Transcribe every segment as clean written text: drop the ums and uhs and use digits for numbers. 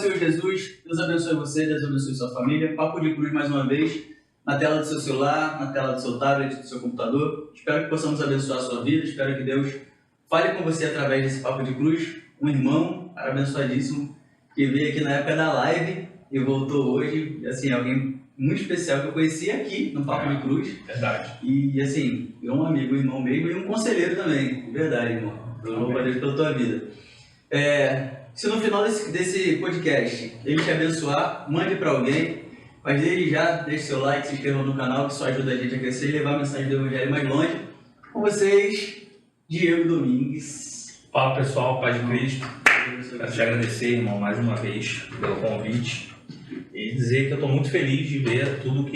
Senhor Jesus, Deus abençoe você, Deus abençoe sua família. Papo de Cruz mais uma vez, na tela do seu celular, na tela do seu tablet, do seu computador. Espero que possamos abençoar a sua vida, espero que Deus fale com você através desse Papo de Cruz. Um irmão abençoadíssimo que veio aqui na época da live e voltou hoje, assim, alguém muito especial que eu conheci aqui no Papo de Cruz. Verdade. E assim, é um amigo, um irmão mesmo e um conselheiro também. Verdade, irmão. Eu louvo a Deus pela tua vida. Se no final desse podcast ele te abençoar, mande para alguém. Mas desde já, deixe seu like, se inscreva no canal, que isso ajuda a gente a crescer e levar a mensagem do Evangelho mais longe. Com vocês, Diego Domingues. Fala pessoal, Paz de Cristo. Quero te agradecer, irmão, mais uma vez pelo convite e dizer que eu estou muito feliz de ver tudo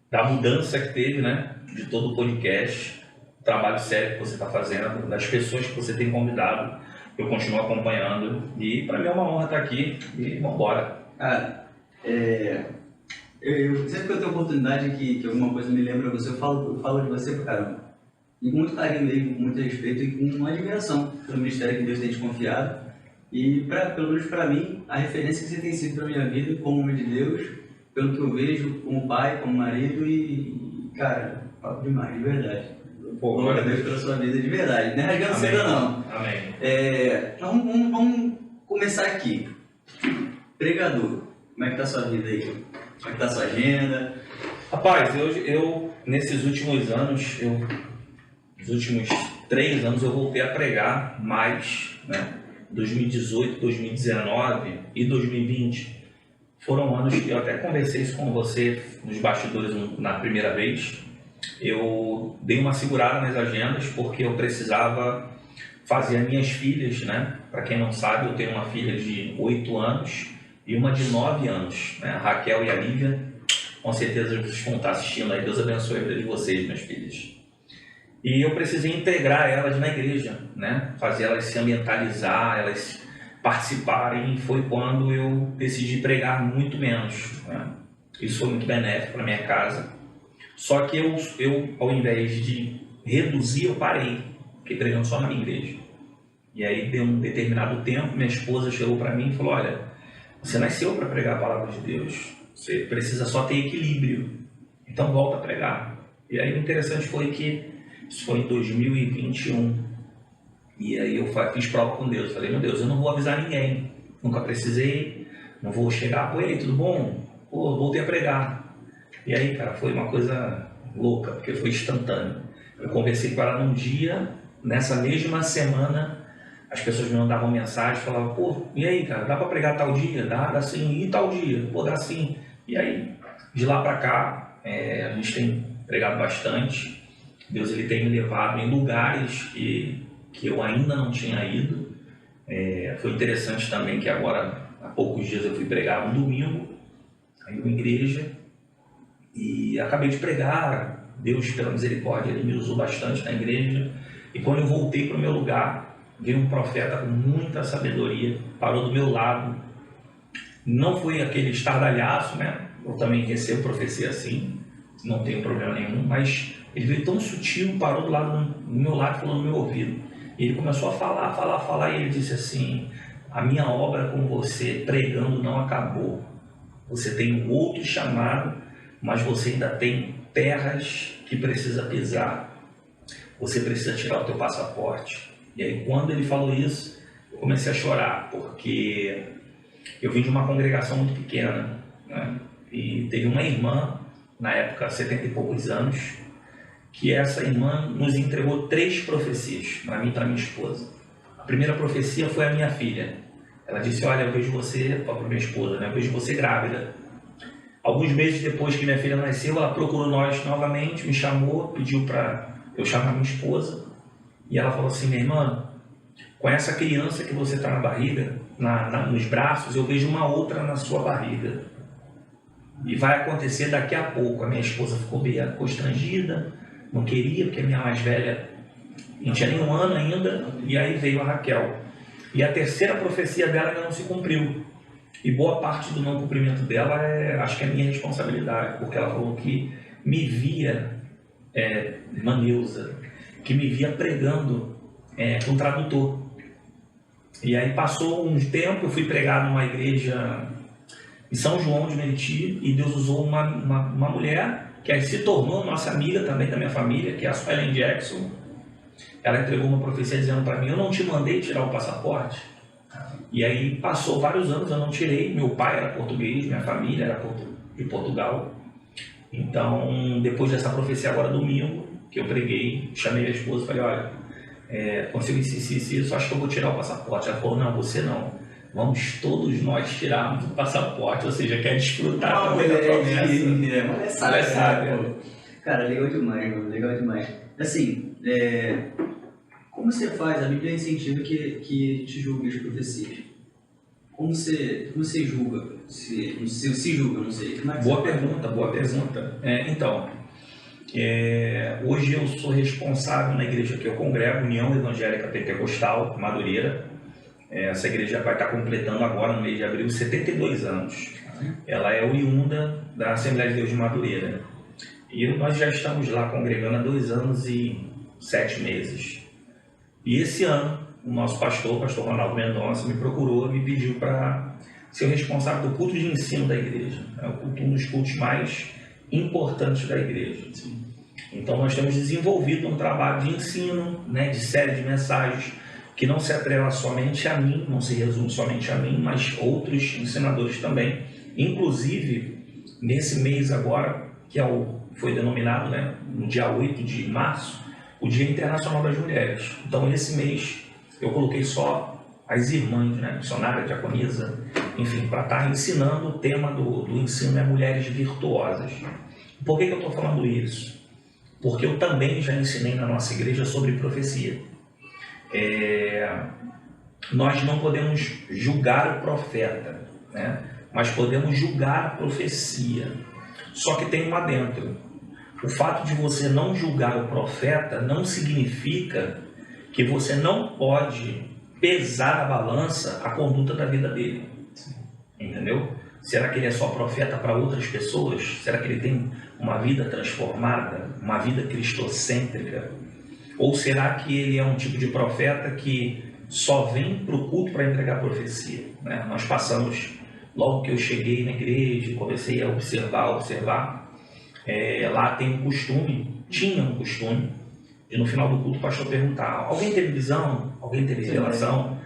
da mudança que teve, né? De todo o podcast, o trabalho sério que você está fazendo, das pessoas que você tem convidado. Eu continuo acompanhando e para mim é uma honra estar aqui e vamos embora. Cara, eu sempre que eu tenho oportunidade que alguma coisa me lembra você, eu falo de você pra caramba. E com muito carinho mesmo, com muito respeito e com uma admiração pelo ministério que Deus tem te confiado. E pelo menos para mim, a referência que você tem sido para minha vida como homem de Deus, pelo que eu vejo como pai, como marido e cara, papo demais, de verdade. Glória a Deus pela sua vida, de verdade. Não é rasgando seda não. Amém. Então vamos começar aqui. Pregador, como é que tá a sua vida aí? Como é que tá a sua agenda? Rapaz, eu nesses últimos anos, nos últimos 3 anos eu voltei a pregar mais, né? 2018, 2019 e 2020 foram anos que eu até conversei isso com você nos bastidores na primeira vez. Eu dei uma segurada nas agendas porque eu precisava fazer as minhas filhas, né? Para quem não sabe, eu tenho uma filha de 8 anos e uma de 9 anos, né? A Raquel e a Lívia. Com certeza vocês vão estar assistindo aí. Deus abençoe a vida de vocês, minhas filhas. E eu precisei integrar elas na igreja, né? Fazer elas se ambientalizar, elas participarem. E foi quando eu decidi pregar muito menos, né? Isso foi muito benéfico para minha casa. Só que eu, ao invés de reduzir, eu parei. Fiquei pregando só na minha igreja. E aí, de um determinado tempo, minha esposa chegou para mim e falou: olha, você nasceu para pregar a palavra de Deus. Você precisa só ter equilíbrio. Então volta a pregar. E aí o interessante foi que isso foi em 2021. E aí eu fiz prova com Deus. Falei: meu Deus, eu não vou avisar ninguém. Nunca precisei. Não vou chegar: oi, tudo bom? Pô, voltei a pregar. E aí, cara, foi uma coisa louca, porque foi instantâneo. Eu conversei com ela num dia, nessa mesma semana, as pessoas me mandavam mensagem, falavam: pô, e aí, cara, dá pra pregar tal dia? Dá sim. E tal dia? Pô, dá sim. E aí, de lá pra cá, a gente tem pregado bastante. Deus, ele tem me levado em lugares que eu ainda não tinha ido. Foi interessante também que agora, há poucos dias, eu fui pregar um domingo, aí uma igreja, e acabei de pregar. Deus, pela misericórdia, ele me usou bastante na igreja. E quando eu voltei para o meu lugar, veio um profeta com muita sabedoria, parou do meu lado. Não foi aquele estardalhaço, né? Eu também recebo profecia assim, não tenho problema nenhum, mas ele veio tão sutil, parou do meu lado, falou no meu ouvido. E ele começou a falar, e ele disse assim: a minha obra com você pregando não acabou. Você tem um outro chamado, mas você ainda tem terras que precisa pisar. Você precisa tirar o teu passaporte. E aí, quando ele falou isso, eu comecei a chorar, porque eu vim de uma congregação muito pequena, né? E teve uma irmã, na época, 70 e poucos anos, que essa irmã nos entregou 3 profecias, para mim e para minha esposa. A primeira profecia foi a minha filha. Ela disse: olha, eu vejo você, para minha esposa, né? Eu vejo você grávida. Alguns meses depois que minha filha nasceu, ela procurou nós novamente, me chamou, pediu para eu chamar minha esposa. E ela falou assim: minha irmã, com essa criança que você está na barriga, nos braços, eu vejo uma outra na sua barriga. E vai acontecer daqui a pouco. A minha esposa ficou meio constrangida, não queria, porque a minha mais velha não tinha nem 1 ano ainda. E aí veio a Raquel. E a terceira profecia dela ainda não se cumpriu. E boa parte do não cumprimento dela acho que é minha responsabilidade, porque ela falou que me via, irmã Neuza, que me via pregando com tradutor. E aí passou um tempo, eu fui pregar numa igreja em São João de Meriti e Deus usou uma mulher que aí se tornou nossa amiga também da minha família, que é a Suelen Jackson. Ela entregou uma profecia dizendo para mim: eu não te mandei tirar o passaporte. E aí passou vários anos, eu não tirei. Meu pai era português, minha família era de Portugal. Então, depois dessa profecia agora domingo, que eu preguei, chamei minha esposa e falei: olha, consigo isso, acho que eu vou tirar o passaporte. Ela falou: não, você não. Vamos todos nós tirarmos o passaporte, ou seja, quer desfrutar também da promessa. Mulher sabe, né? Cara, legal demais, mano, legal demais. Assim, como você faz? A Bíblia incentiva que a gente julgue as profecias. Como você julga? Se julga, não sei. Boa pergunta. Então, hoje eu sou responsável na igreja que eu congrego, União Evangélica Pentecostal, Madureira. Essa igreja vai estar completando agora, no mês de abril, 72 anos. Ela é oriunda da Assembleia de Deus de Madureira. E nós já estamos lá congregando há 2 anos e 7 meses. E esse ano, o nosso pastor Ronaldo Mendonça, me procurou e me pediu para ser o responsável do culto de ensino da igreja. É um dos cultos mais importantes da igreja. Então nós temos desenvolvido um trabalho de ensino, de série de mensagens, que não se atrela somente a mim, não se resume somente a mim, mas outros ensinadores também. Inclusive, nesse mês agora, que foi denominado, no dia 8 de março, o Dia Internacional das Mulheres. Então, esse mês, eu coloquei só as irmãs, missionária, diaconisa, enfim, para estar ensinando. O tema do ensino é mulheres virtuosas. Por que eu estou falando isso? Porque eu também já ensinei na nossa igreja sobre profecia. Nós não podemos julgar o profeta, mas podemos julgar a profecia. Só que tem um adentro. O fato de você não julgar o profeta não significa que você não pode pesar a balança a conduta da vida dele. Entendeu? Será que ele é só profeta para outras pessoas? Será que ele tem uma vida transformada, uma vida cristocêntrica? Ou será que ele é um tipo de profeta que só vem para o culto para entregar profecia? Nós passamos, logo que eu cheguei na igreja, comecei a observar, lá tinha um costume, de no final do culto o pastor perguntar: alguém teve visão? Alguém teve revelação?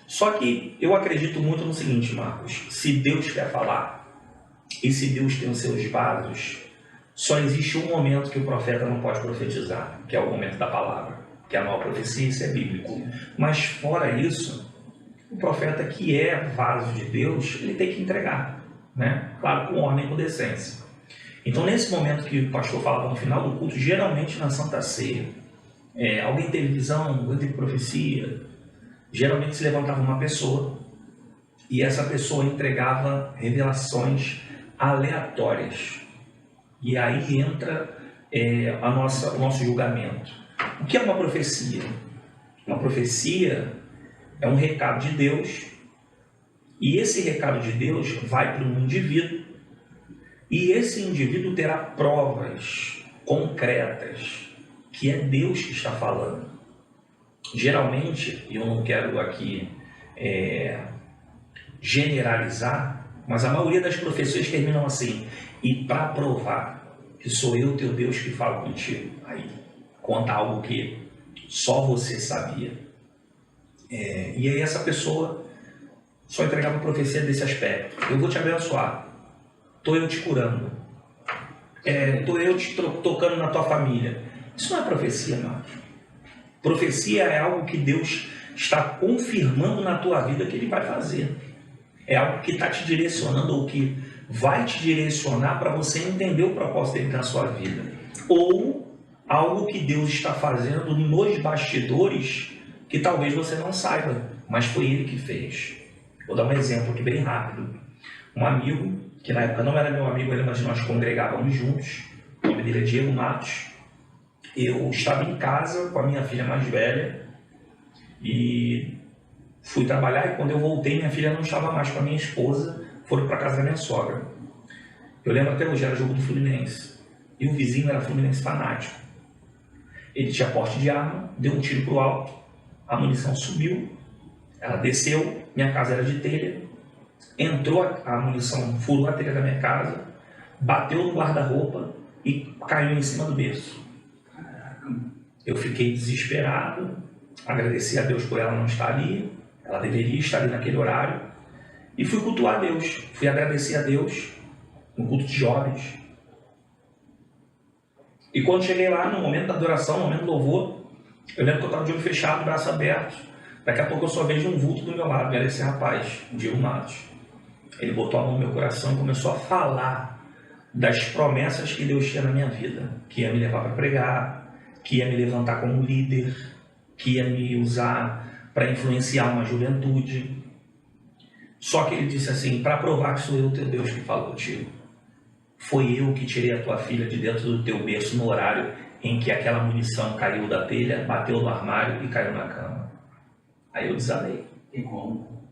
Só que eu acredito muito no seguinte, Marcos: se Deus quer falar, e se Deus tem os seus vasos, só existe um momento que o profeta não pode profetizar, que é o momento da palavra, que é a nova profecia, isso é bíblico. Mas fora isso, o profeta que é vaso de Deus, ele tem que entregar, claro, com ordem e com decência. Então, nesse momento que o pastor falava no final do culto, geralmente na Santa Ceia, alguém teve visão, alguém teve profecia, geralmente se levantava uma pessoa e essa pessoa entregava revelações aleatórias. E aí entra o nosso julgamento. O que é uma profecia? Uma profecia é um recado de Deus, e esse recado de Deus vai para um indivíduo, e esse indivíduo terá provas concretas que é Deus que está falando. Geralmente, eu não quero aqui generalizar, mas a maioria das profecias terminam assim: e para provar que sou eu, teu Deus, que falo contigo. Aí conta algo que só você sabia. E aí essa pessoa só entregava a profecia desse aspecto: eu vou te abençoar, estou eu te curando, estou eu te tocando na tua família. Isso não é profecia, não. Profecia é algo que Deus está confirmando na tua vida que Ele vai fazer. É algo que está te direcionando, ou que vai te direcionar para você entender o propósito dele na sua vida. Ou algo que Deus está fazendo nos bastidores que talvez você não saiba, mas foi Ele que fez. Vou dar um exemplo aqui bem rápido. Um amigo, que na época não era meu amigo, mas nós congregávamos juntos, o nome dele é Diego Matos. Eu estava em casa com a minha filha mais velha e fui trabalhar, e quando eu voltei, minha filha não estava mais com a minha esposa, foram para casa da minha sogra. Eu lembro até hoje, era jogo do Fluminense, e o vizinho era Fluminense fanático. Ele tinha porte de arma, deu um tiro para o alto, a munição subiu, Ela desceu, minha casa era de telha, entrou a munição, furou a telha da minha casa, bateu no guarda-roupa e caiu em cima do berço. Eu fiquei desesperado, agradeci a Deus por ela não estar ali, ela deveria estar ali naquele horário, e fui cultuar a Deus, fui agradecer a Deus no culto de jovens. E quando cheguei lá, no momento da adoração, no momento do louvor, eu lembro que eu estava de olho fechado, braço aberto. Daqui a pouco eu só vejo um vulto do meu lado, era esse rapaz, o Diego Matos. Ele botou a mão no meu coração e começou a falar das promessas que Deus tinha na minha vida, que ia me levar para pregar, que ia me levantar como líder, que ia me usar para influenciar uma juventude. Só que ele disse assim, para provar que sou eu, teu Deus, que falo contigo. Foi eu que tirei a tua filha de dentro do teu berço no horário em que aquela munição caiu da telha, bateu no armário e caiu na cama. Aí eu desabei. E como?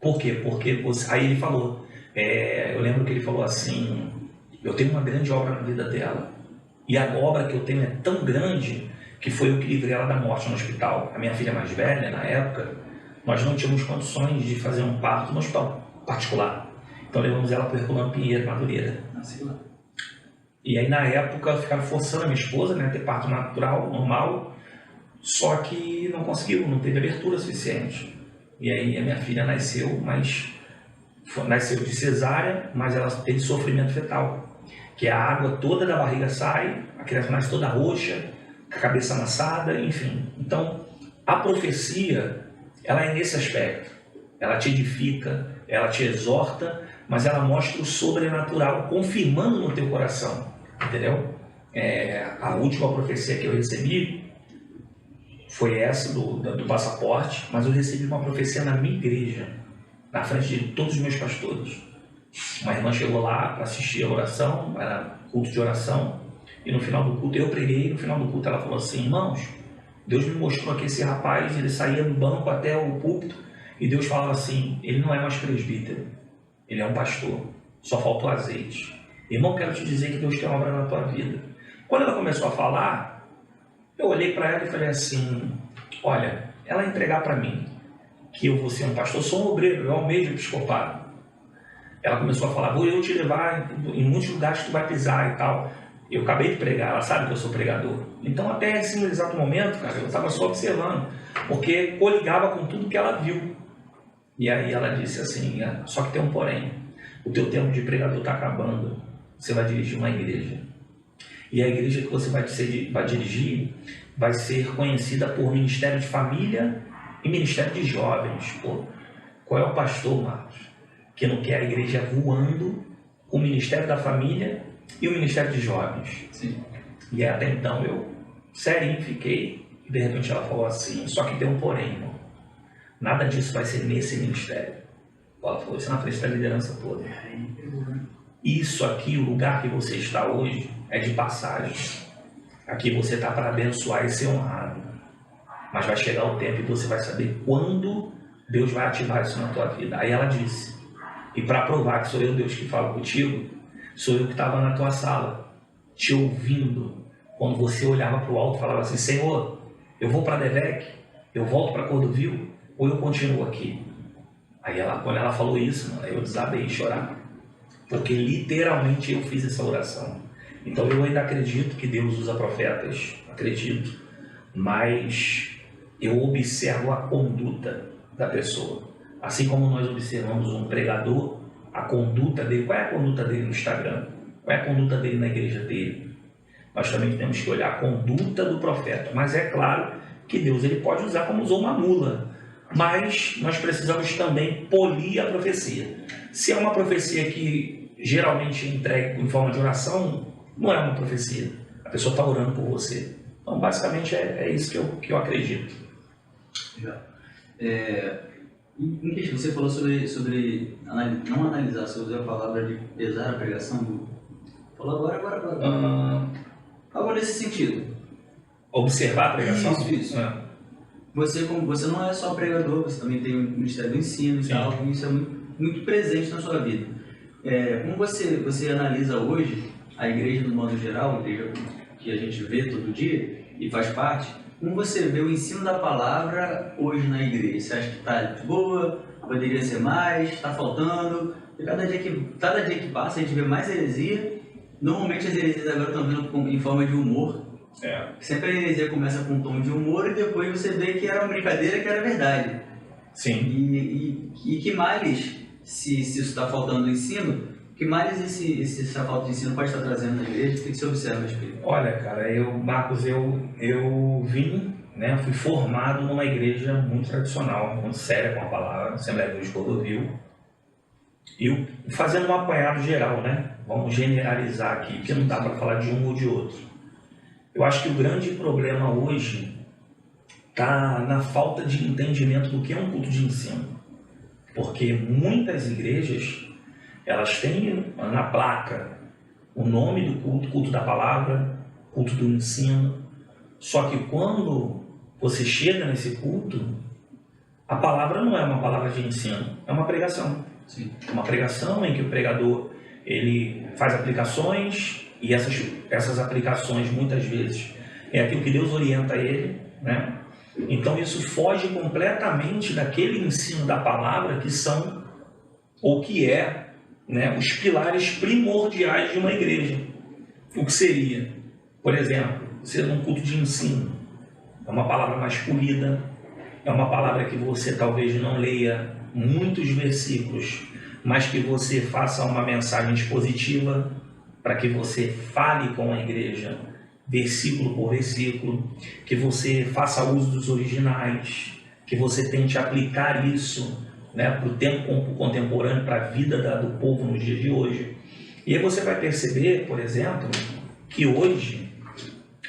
Por quê? Porque você... Aí ele falou, eu lembro que ele falou assim, eu tenho uma grande obra na vida dela. E a obra que eu tenho é tão grande que foi eu que livrei ela da morte no hospital. A minha filha mais velha, na época, nós não tínhamos condições de fazer um parto no hospital particular. Então levamos ela para o Herculano Pinheiro, Madureira. E aí na época ficaram forçando a minha esposa, né, a ter parto natural, normal, só que não conseguiu, não teve abertura suficiente. E aí a minha filha nasceu, mas nasceu de cesárea, mas ela teve sofrimento fetal, que a água toda da barriga sai, a criança nasce toda roxa, com a cabeça amassada, enfim. Então a profecia, ela é nesse aspecto, ela te edifica, ela te exorta, mas ela mostra o sobrenatural, confirmando no teu coração, entendeu? A última profecia que eu recebi foi essa do passaporte, mas eu recebi uma profecia na minha igreja, na frente de todos os meus pastores. Uma irmã chegou lá para assistir a oração, era culto de oração, e no final do culto eu preguei, no final do culto ela falou assim, irmãos, Deus me mostrou que esse rapaz, ele saía do banco até o púlpito, e Deus falava assim, ele não é mais presbítero, ele é um pastor, só faltou azeite. Irmão, quero te dizer que Deus tem uma obra na tua vida. Quando ela começou a falar, eu olhei para ela e falei assim, olha, ela entregar para mim que eu vou ser um pastor, eu sou um obreiro, eu almejo o episcopado. Ela começou a falar, vou eu te levar em muitos lugares que tu vai pisar e tal. Eu acabei de pregar, ela sabe que eu sou pregador. Então até esse exato momento, cara, eu estava só observando, porque coligava com tudo que ela viu. E aí ela disse assim, só que tem um porém, o teu tempo de pregador está acabando, você vai dirigir uma igreja. E a igreja que você vai dirigir vai ser conhecida por Ministério de Família e Ministério de Jovens. Pô, qual é o pastor, Marcos, que não quer a igreja voando, o Ministério da Família e o Ministério de Jovens? Sim. E até então eu, serinho, fiquei, e de repente ela falou assim, só que tem um porém, irmão. Nada disso vai ser nesse ministério. Ela falou isso na frente da liderança toda. Isso aqui, o lugar que você está hoje, é de passagem. Aqui você está para abençoar e ser honrado. Mas vai chegar o tempo e você vai saber quando Deus vai ativar isso na tua vida. Aí ela disse, e para provar que sou eu, Deus, que fala contigo, sou eu que estava na tua sala, te ouvindo, quando você olhava para o alto e falava assim, Senhor, eu vou para Devec, eu volto para Cordovil, ou eu continuo aqui? Aí quando ela falou isso, eu desabei em chorar, porque literalmente eu fiz essa oração. Então eu ainda acredito que Deus usa profetas, acredito, mas eu observo a conduta da pessoa. Assim como nós observamos um pregador, a conduta dele, qual é a conduta dele no Instagram? Qual é a conduta dele na igreja dele? Nós também temos que olhar a conduta do profeta, mas é claro que Deus ele pode usar como usou uma mula. Mas nós precisamos também polir a profecia. Se é uma profecia que geralmente é entregue em forma de oração, não é uma profecia. A pessoa está orando por você. Então, basicamente, é isso que eu acredito. Em questão, você falou sobre não analisar, você usou a palavra de pesar a pregação. Falou agora. Algo nesse sentido. Observar a pregação? Isso. Você não é só pregador, você também tem o Ministério do Ensino e tal, e isso é muito presente na sua vida. Como você analisa hoje a igreja, no modo geral, a igreja que a gente vê todo dia e faz parte, como você vê o ensino da palavra hoje na igreja? Você acha que está de boa? Poderia ser mais? Está faltando? E cada dia que passa a gente vê mais heresia. Normalmente as heresias agora estão vindo em forma de humor. Sempre a heresia começa com um tom de humor e depois você vê que era uma brincadeira, que era verdade. Sim. E que males, se isso está faltando no ensino, que males essa falta de ensino pode estar trazendo na igreja? O que você observa a respeito? Olha, cara, Marcos, eu vim, né, fui formado numa igreja muito tradicional, muito séria com a palavra, Assembleia de Deus de Cordovil. E fazendo um apanhado geral, né? Vamos generalizar aqui, porque não dá para falar de um ou de outro. Eu acho que o grande problema hoje está na falta de entendimento do que é um culto de ensino. Porque muitas igrejas, elas têm na placa o nome do culto, culto da palavra, culto do ensino. Só que quando você chega nesse culto, a palavra não é uma palavra de ensino, é uma pregação. Sim. Uma pregação em que o pregador ele faz aplicações e essas aplicações muitas vezes é aquilo que Deus orienta ele, né? Então isso foge completamente daquele ensino da palavra que são ou que é, né, os pilares primordiais de uma igreja. O que seria, por exemplo, ser um culto de ensino? É uma palavra mais polida, é uma palavra que você talvez não leia muitos versículos, mas que você faça uma mensagem expositiva para que você fale com a igreja, versículo por versículo, que você faça uso dos originais, que você tente aplicar isso, né, para o tempo contemporâneo, para a vida do povo nos dias de hoje. E aí você vai perceber, por exemplo, que hoje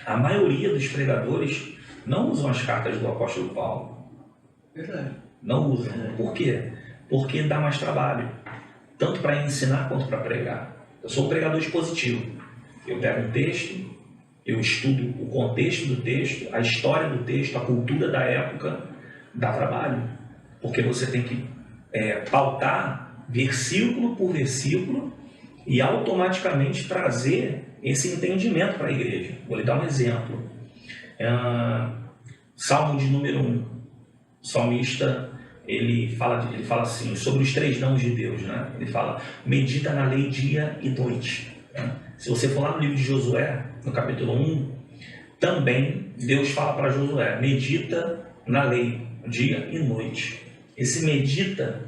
a maioria dos pregadores não usam as cartas do apóstolo Paulo. Verdade. Não usam. Por quê? Porque dá mais trabalho, tanto para ensinar quanto para pregar. Eu sou um pregador expositivo. Eu pego um texto, eu estudo o contexto do texto, a história do texto, a cultura da época, dá trabalho. Porque você tem que pautar versículo por versículo e automaticamente trazer esse entendimento para a igreja. Vou lhe dar um exemplo. Salmo de número 1. O salmista, ele fala assim, sobre os 3 dons de Deus, né? Ele fala, medita na lei dia e noite. Né? Se você for lá no livro de Josué, no capítulo 1, também Deus fala para Josué, medita na lei dia e noite. Esse medita,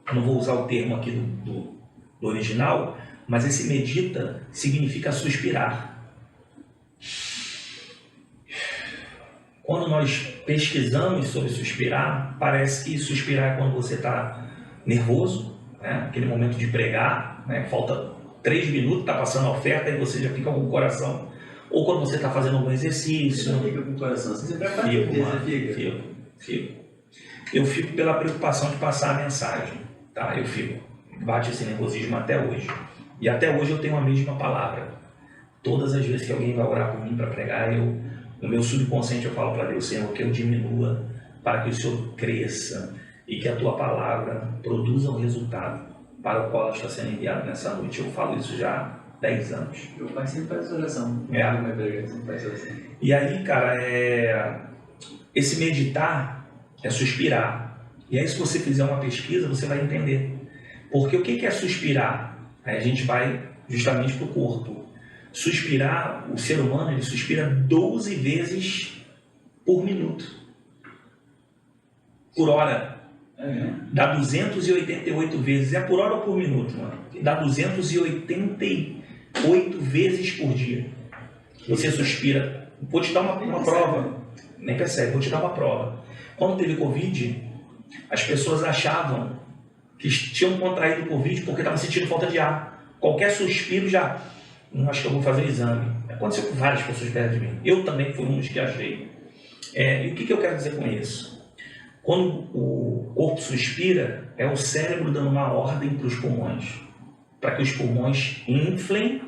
eu não vou usar o termo aqui do original, mas esse medita significa suspirar. Quando nós pesquisamos sobre suspirar, parece que suspirar é quando você está nervoso, né? Aquele momento de pregar, né? Falta 3 minutos, está passando a oferta e você já fica com o coração. Ou quando você está fazendo algum exercício. Você fica com o coração, você prepara Fico. Eu fico pela preocupação de passar a mensagem, tá? Eu fico. Bate esse nervosismo até hoje. E até hoje eu tenho a mesma palavra. Todas as vezes que alguém vai orar por mim para pregar, no meu subconsciente eu falo para Deus, Senhor, que eu diminua para que o Senhor cresça e que a Tua palavra produza um resultado para o qual ela está sendo enviada nessa noite. Eu falo isso já há 10 anos. Meu pai sempre faz essa oração. E aí, cara, esse meditar é suspirar. E aí, se você fizer uma pesquisa, você vai entender. Porque o que é suspirar? Aí a gente vai justamente para o corpo. Suspirar, o ser humano, ele suspira 12 vezes por minuto. Por hora. Dá 288 vezes. É por hora ou por minuto, mano? Dá 288 vezes por dia. Você suspira. Vou te dar uma prova. Nem percebe, vou te dar uma prova. Quando teve Covid, as pessoas achavam que tinham contraído Covid porque estavam sentindo falta de ar. Qualquer suspiro já... Não acho que eu vou fazer o exame. Aconteceu com várias pessoas perto de mim. Eu também fui um dos que achei. E o que eu quero dizer com isso? Quando o corpo suspira, é o cérebro dando uma ordem para os pulmões. Para que os pulmões inflem,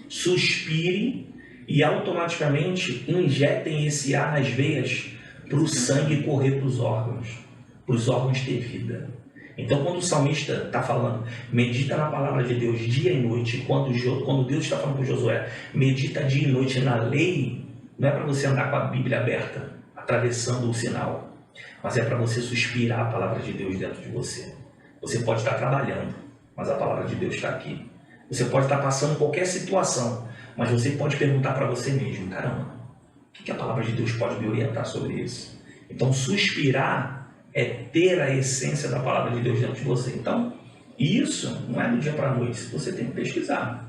suspirem e automaticamente injetem esse ar nas veias para o sangue correr para os órgãos ter vida. Então, quando o salmista está falando, medita na palavra de Deus dia e noite, quando Deus está falando com Josué, medita dia e noite na lei, não é para você andar com a Bíblia aberta, atravessando o sinal, mas é para você suspirar a palavra de Deus dentro de você. Você pode estar trabalhando, mas a palavra de Deus está aqui. Você pode estar passando qualquer situação, mas você pode perguntar para você mesmo, caramba, o que a palavra de Deus pode me orientar sobre isso? Então, suspirar é ter a essência da palavra de Deus dentro de você. Então, isso não é do dia para a noite, você tem que pesquisar.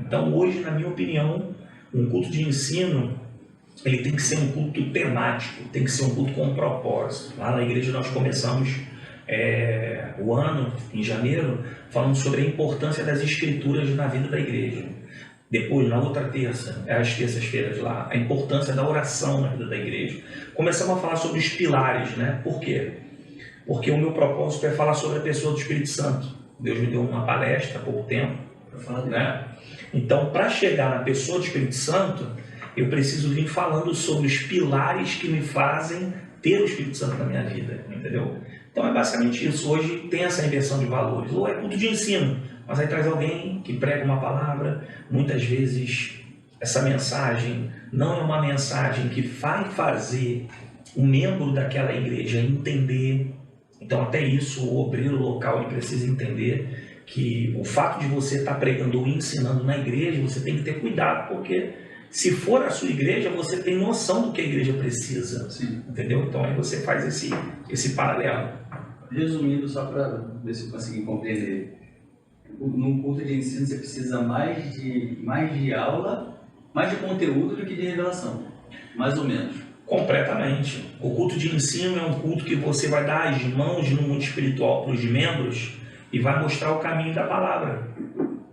Então, hoje, na minha opinião, um culto de ensino, ele tem que ser um culto temático, tem que ser um culto com um propósito. Lá na igreja nós começamos o ano, em janeiro, falando sobre a importância das escrituras na vida da igreja. Depois, na outra terça, às terças-feiras lá, a importância da oração na vida da igreja. Começamos a falar sobre os pilares, né? Por quê? Porque o meu propósito é falar sobre a pessoa do Espírito Santo. Deus me deu uma palestra há pouco tempo, né? Então, para chegar na pessoa do Espírito Santo, eu preciso vir falando sobre os pilares que me fazem ter o Espírito Santo na minha vida, entendeu? Então é basicamente isso. Hoje tem essa inversão de valores. Ou é culto de ensino, mas aí traz alguém que prega uma palavra. Muitas vezes essa mensagem não é uma mensagem que vai fazer o membro daquela igreja entender. Então até isso o obreiro local ele precisa entender que o fato de você estar pregando ou ensinando na igreja, você tem que ter cuidado, porque se for a sua igreja, você tem noção do que a igreja precisa. Sim. Entendeu? Então aí você faz esse paralelo. Resumindo, só para ver se eu consegui compreender. Num culto de ensino você precisa mais de aula, mais de conteúdo do que de revelação. Mais ou menos. Completamente. O culto de ensino é um culto que você vai dar as mãos no mundo espiritual para os membros e vai mostrar o caminho da palavra.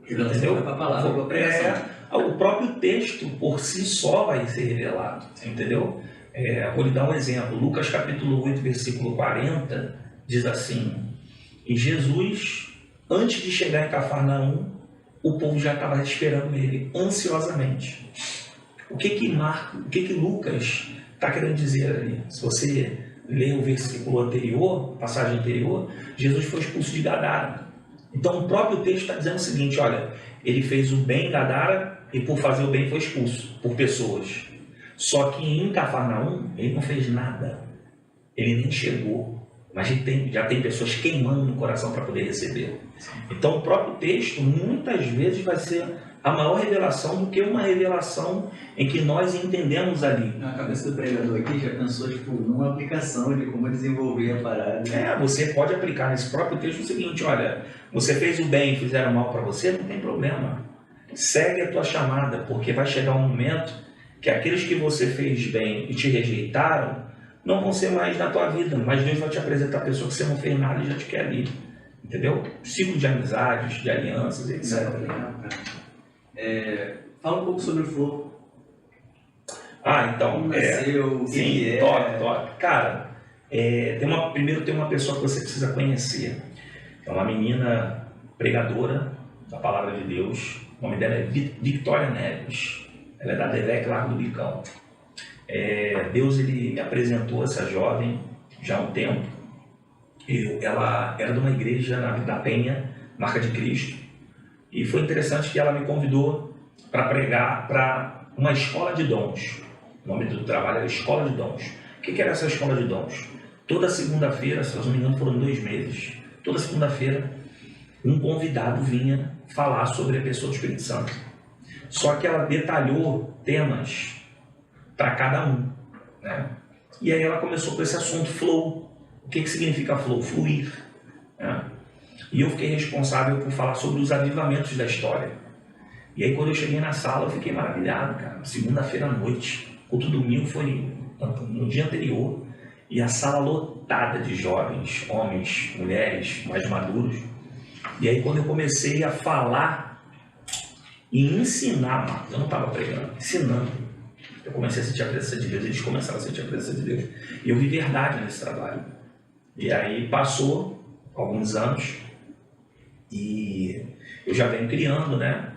Entendeu? O próprio texto por si só vai ser revelado. Entendeu? Vou lhe dar um exemplo. Lucas capítulo 8, versículo 40, diz assim: e Jesus, antes de chegar em Cafarnaum, o povo já estava esperando ele ansiosamente. O que Lucas está querendo dizer ali? Se você ler o versículo anterior, passagem anterior, Jesus foi expulso de Gadara. Então o próprio texto está dizendo o seguinte: olha, ele fez o bem em Gadara e por fazer o bem foi expulso por pessoas. Só que em Cafarnaum ele não fez nada, ele nem chegou. Mas já tem pessoas queimando no coração para poder receber. Então o próprio texto muitas vezes vai ser a maior revelação do que uma revelação em que nós entendemos ali. Na cabeça do pregador aqui já pensou numa aplicação de como desenvolver a parada. Você pode aplicar nesse próprio texto o seguinte: olha, você fez o bem e fizeram mal para você, não tem problema. Segue a tua chamada, porque vai chegar um momento que aqueles que você fez bem e te rejeitaram não vão ser mais na tua vida, mas Deus vai te apresentar a pessoa que você não fez nada e já te quer ali. Entendeu? Ciclo de amizades, de alianças, etc. Fala um pouco sobre o Flow. Então. Como nasceu, sim, top. Cara, primeiro tem uma pessoa que você precisa conhecer. É uma menina pregadora da Palavra de Deus. O nome dela é Victoria Neves. Ela é da Devec Largo do Bicão. Deus ele me apresentou essa jovem já há um tempo. Ela era de uma igreja na Vida da Penha, Marca de Cristo, e foi interessante que ela me convidou para pregar para uma escola de dons. O nome do trabalho era Escola de Dons. O que era essa escola de dons? Toda segunda-feira, se eu não me engano foram 2 meses, toda segunda-feira um convidado vinha falar sobre a pessoa do Espírito Santo. Só que ela detalhou temas para cada um, né? E aí ela começou com esse assunto flow. O que significa flow? Fluir, né? E eu fiquei responsável por falar sobre os avivamentos da história. E aí quando eu cheguei na sala eu fiquei maravilhado, cara. Segunda-feira à noite, outro domingo foi no dia anterior, e a sala lotada de jovens, homens, mulheres mais maduros. E aí quando eu comecei a falar e ensinar, Marcos, eu não estava pregando, ensinando. Eu comecei a sentir a presença de Deus, eles começaram a sentir a presença de Deus. E eu vi verdade nesse trabalho. E aí passou alguns anos e eu já venho criando, né?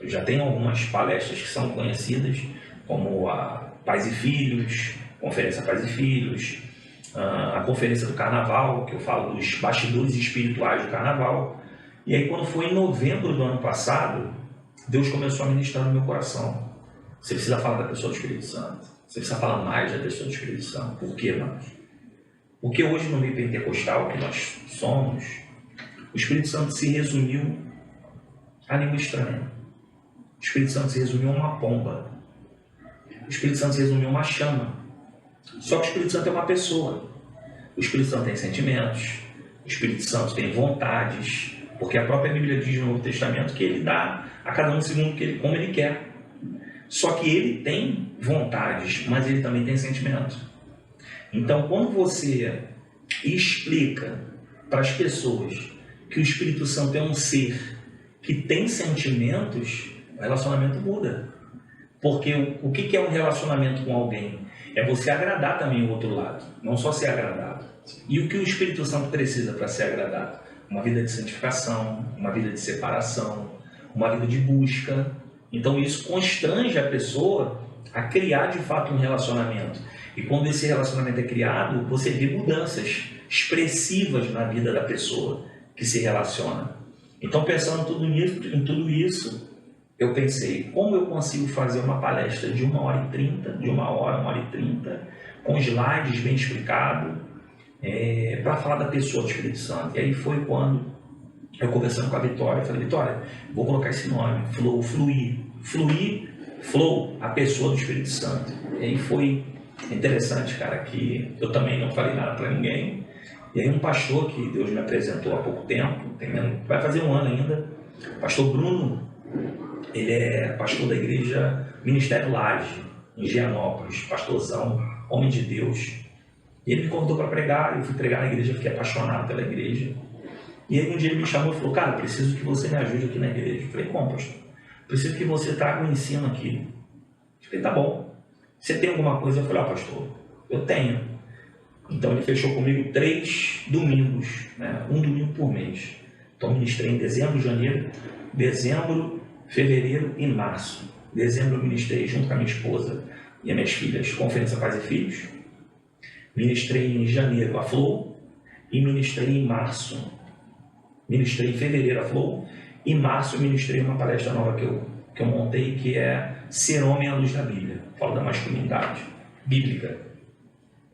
Eu já tenho algumas palestras que são conhecidas, como a Pais e Filhos, Conferência Pais e Filhos, a Conferência do Carnaval, que eu falo dos bastidores espirituais do Carnaval. E aí quando foi em novembro do ano passado, Deus começou a ministrar no meu coração: você precisa falar da pessoa do Espírito Santo. Você precisa falar mais da questão do Espírito Santo. Por quê, irmãos? Porque hoje no meio pentecostal que nós somos, o Espírito Santo se resumiu a língua estranha. O Espírito Santo se resumiu a uma pomba. O Espírito Santo se resumiu a uma chama. Só que o Espírito Santo é uma pessoa. O Espírito Santo tem sentimentos. O Espírito Santo tem vontades. Porque a própria Bíblia diz no Novo Testamento que ele dá a cada um segundo como ele quer. Só que ele tem vontades, mas ele também tem sentimentos. Então, quando você explica para as pessoas que o Espírito Santo é um ser que tem sentimentos, o relacionamento muda. Porque o que é um relacionamento com alguém? É você agradar também o outro lado, não só ser agradado. E o que o Espírito Santo precisa para ser agradado? Uma vida de santificação, uma vida de separação, uma vida de busca. Então isso constrange a pessoa a criar de fato um relacionamento. E quando esse relacionamento é criado, você vê mudanças expressivas na vida da pessoa que se relaciona. Então, pensando em tudo isso, eu pensei, como eu consigo fazer uma palestra de 1h30, de 1h30, com slides bem explicados, para falar da pessoa do Espírito Santo. E aí foi quando eu conversando com a Vitória, eu falei, Vitória, vou colocar esse nome, Flow, a pessoa do Espírito Santo. E aí foi interessante, cara, que eu também não falei nada para ninguém. E aí um pastor que Deus me apresentou há pouco tempo, vai fazer um ano ainda, o pastor Bruno, ele é pastor da igreja Ministério Laje, em Gianópolis, pastorzão, homem de Deus. E ele me convidou para pregar, eu fui pregar na igreja, fiquei apaixonado pela igreja. E aí um dia ele me chamou e falou, cara, preciso que você me ajude aqui na igreja. Eu falei, como, pastor? Preciso que você traga um ensino aqui. Eu falei, tá bom. Você tem alguma coisa? Eu falei, pastor, eu tenho. Então ele fechou comigo 3 domingos, né? Um domingo por mês. Então ministrei em dezembro, janeiro, fevereiro e março. Dezembro eu ministrei junto com a minha esposa e as minhas filhas, Conferência Pais e Filhos. Ministrei em janeiro a Flow e ministrei em março. Ministrei em fevereiro a Flow e em março eu ministrei uma palestra nova que eu montei, que é Ser Homem à Luz da Bíblia. Falo da masculinidade bíblica.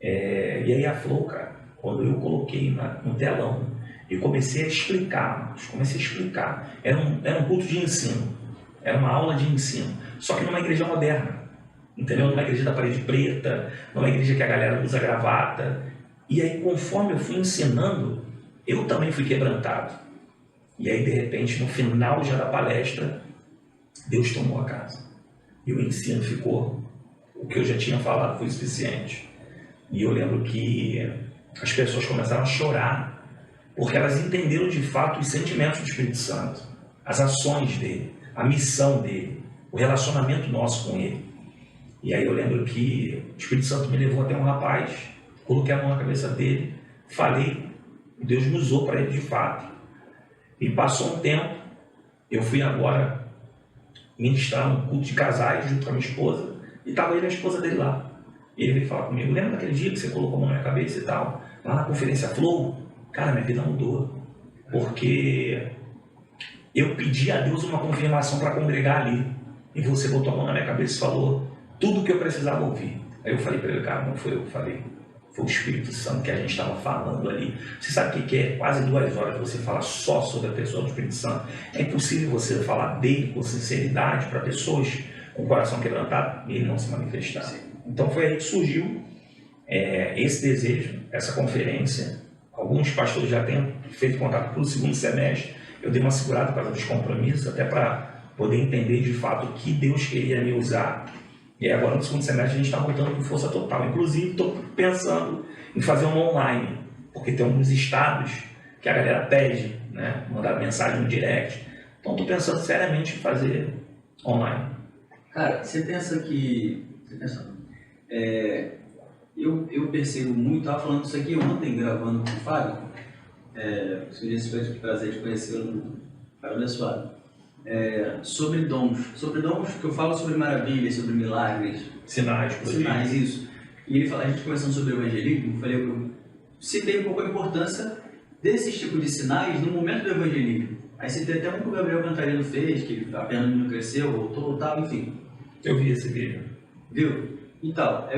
E aí a Flow, cara, quando eu coloquei no telão e comecei a explicar, era um culto de ensino, era uma aula de ensino, só que numa igreja moderna, entendeu? Numa igreja da parede preta, numa igreja que a galera usa gravata. E aí, conforme eu fui ensinando, eu também fui quebrantado. E aí, de repente, no final já da palestra, Deus tomou a casa. E o ensino ficou, o que eu já tinha falado foi suficiente. E eu lembro que as pessoas começaram a chorar, porque elas entenderam de fato os sentimentos do Espírito Santo, as ações dele, a missão dele, o relacionamento nosso com ele. E aí eu lembro que o Espírito Santo me levou até um rapaz, coloquei a mão na cabeça dele, falei, Deus me usou para ele de fato. E passou um tempo, eu fui agora ministrar um culto de casais junto com a minha esposa, e estava ele e a esposa dele lá. E ele veio falar comigo, lembra daquele dia que você colocou a mão na minha cabeça e tal, lá na conferência Flow? Cara, minha vida mudou, porque eu pedi a Deus uma confirmação para congregar ali, e você botou a mão na minha cabeça e falou tudo o que eu precisava ouvir. Aí eu falei para ele, cara, não foi eu que falei, foi o Espírito Santo que a gente estava falando ali. Você sabe o que é? Quase 2 horas você fala só sobre a pessoa do Espírito Santo. É impossível você falar dele com sinceridade para pessoas com o coração quebrantado e ele não se manifestar. Então foi aí que surgiu esse desejo, essa conferência. Alguns pastores já têm feito contato para o 2º semestre. Eu dei uma segurada para os compromissos, até para poder entender de fato o que Deus queria me usar. E agora no 2º semestre a gente está voltando com força total. Inclusive estou pensando em fazer um online, porque tem alguns estados que a galera pede, né, mandar mensagem no direct. Então estou pensando seriamente em fazer online. Cara, eu percebo muito, estava falando isso aqui ontem, gravando com o Fábio, se eu tivesse o prazer de conhecê-lo, Fábio abençoado. Sobre dons, que eu falo sobre maravilhas, sobre milagres, sinais, isso. E ele fala, a gente conversando sobre o evangelismo, eu citei um pouco a importância desses tipos de sinais no momento do evangelismo. Aí citei até um que o Gabriel Cantarino fez, que a perna não cresceu, voltou, tal, enfim. Eu vi esse vídeo. Viu? e tal.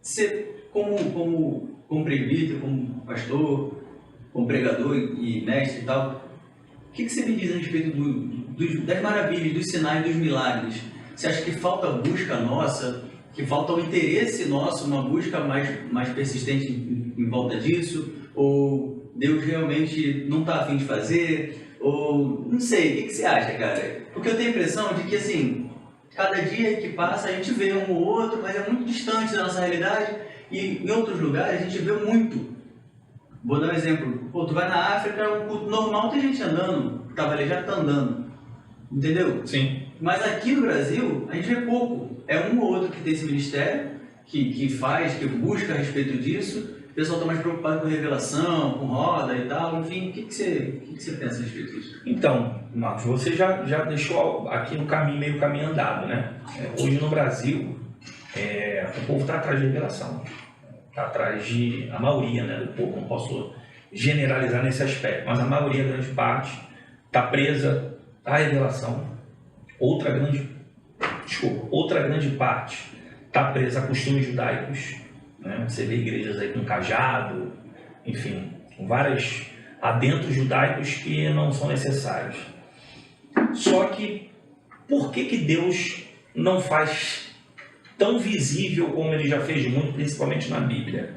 Você, como presbítero, como pastor, como pregador e mestre e tal, o que você me diz a respeito das maravilhas, dos sinais, dos milagres? Você acha que falta busca nossa, que falta o interesse nosso, uma busca mais persistente em volta disso? Ou Deus realmente não está a fim de fazer? Ou não sei, o que você acha, cara? Porque eu tenho a impressão de que, assim, cada dia que passa a gente vê um ou outro, mas é muito distante da nossa realidade, e em outros lugares a gente vê muito. Vou dar um exemplo. Pô, tu vai na África, um culto normal, tem gente andando, cavalejado tá andando. Entendeu? Sim. Mas aqui no Brasil, a gente vê pouco. É um ou outro que tem esse ministério, que faz, que busca a respeito disso. O pessoal está mais preocupado com revelação, com roda e tal. Enfim, o que você pensa a respeito disso? Então, Marcos, você já deixou aqui no caminho, meio caminho andado, né? Hoje no Brasil, o povo está atrás de revelação. Está atrás de... A maioria, né, do povo, não posso generalizar nesse aspecto, mas a maioria, grande parte, está presa à revelação. Outra grande parte está presa a costumes judaicos, né? Você vê igrejas aí com cajado, enfim, com vários adentros judaicos que não são necessários. Só que, por que Deus não faz tão visível como Ele já fez muito, principalmente na Bíblia?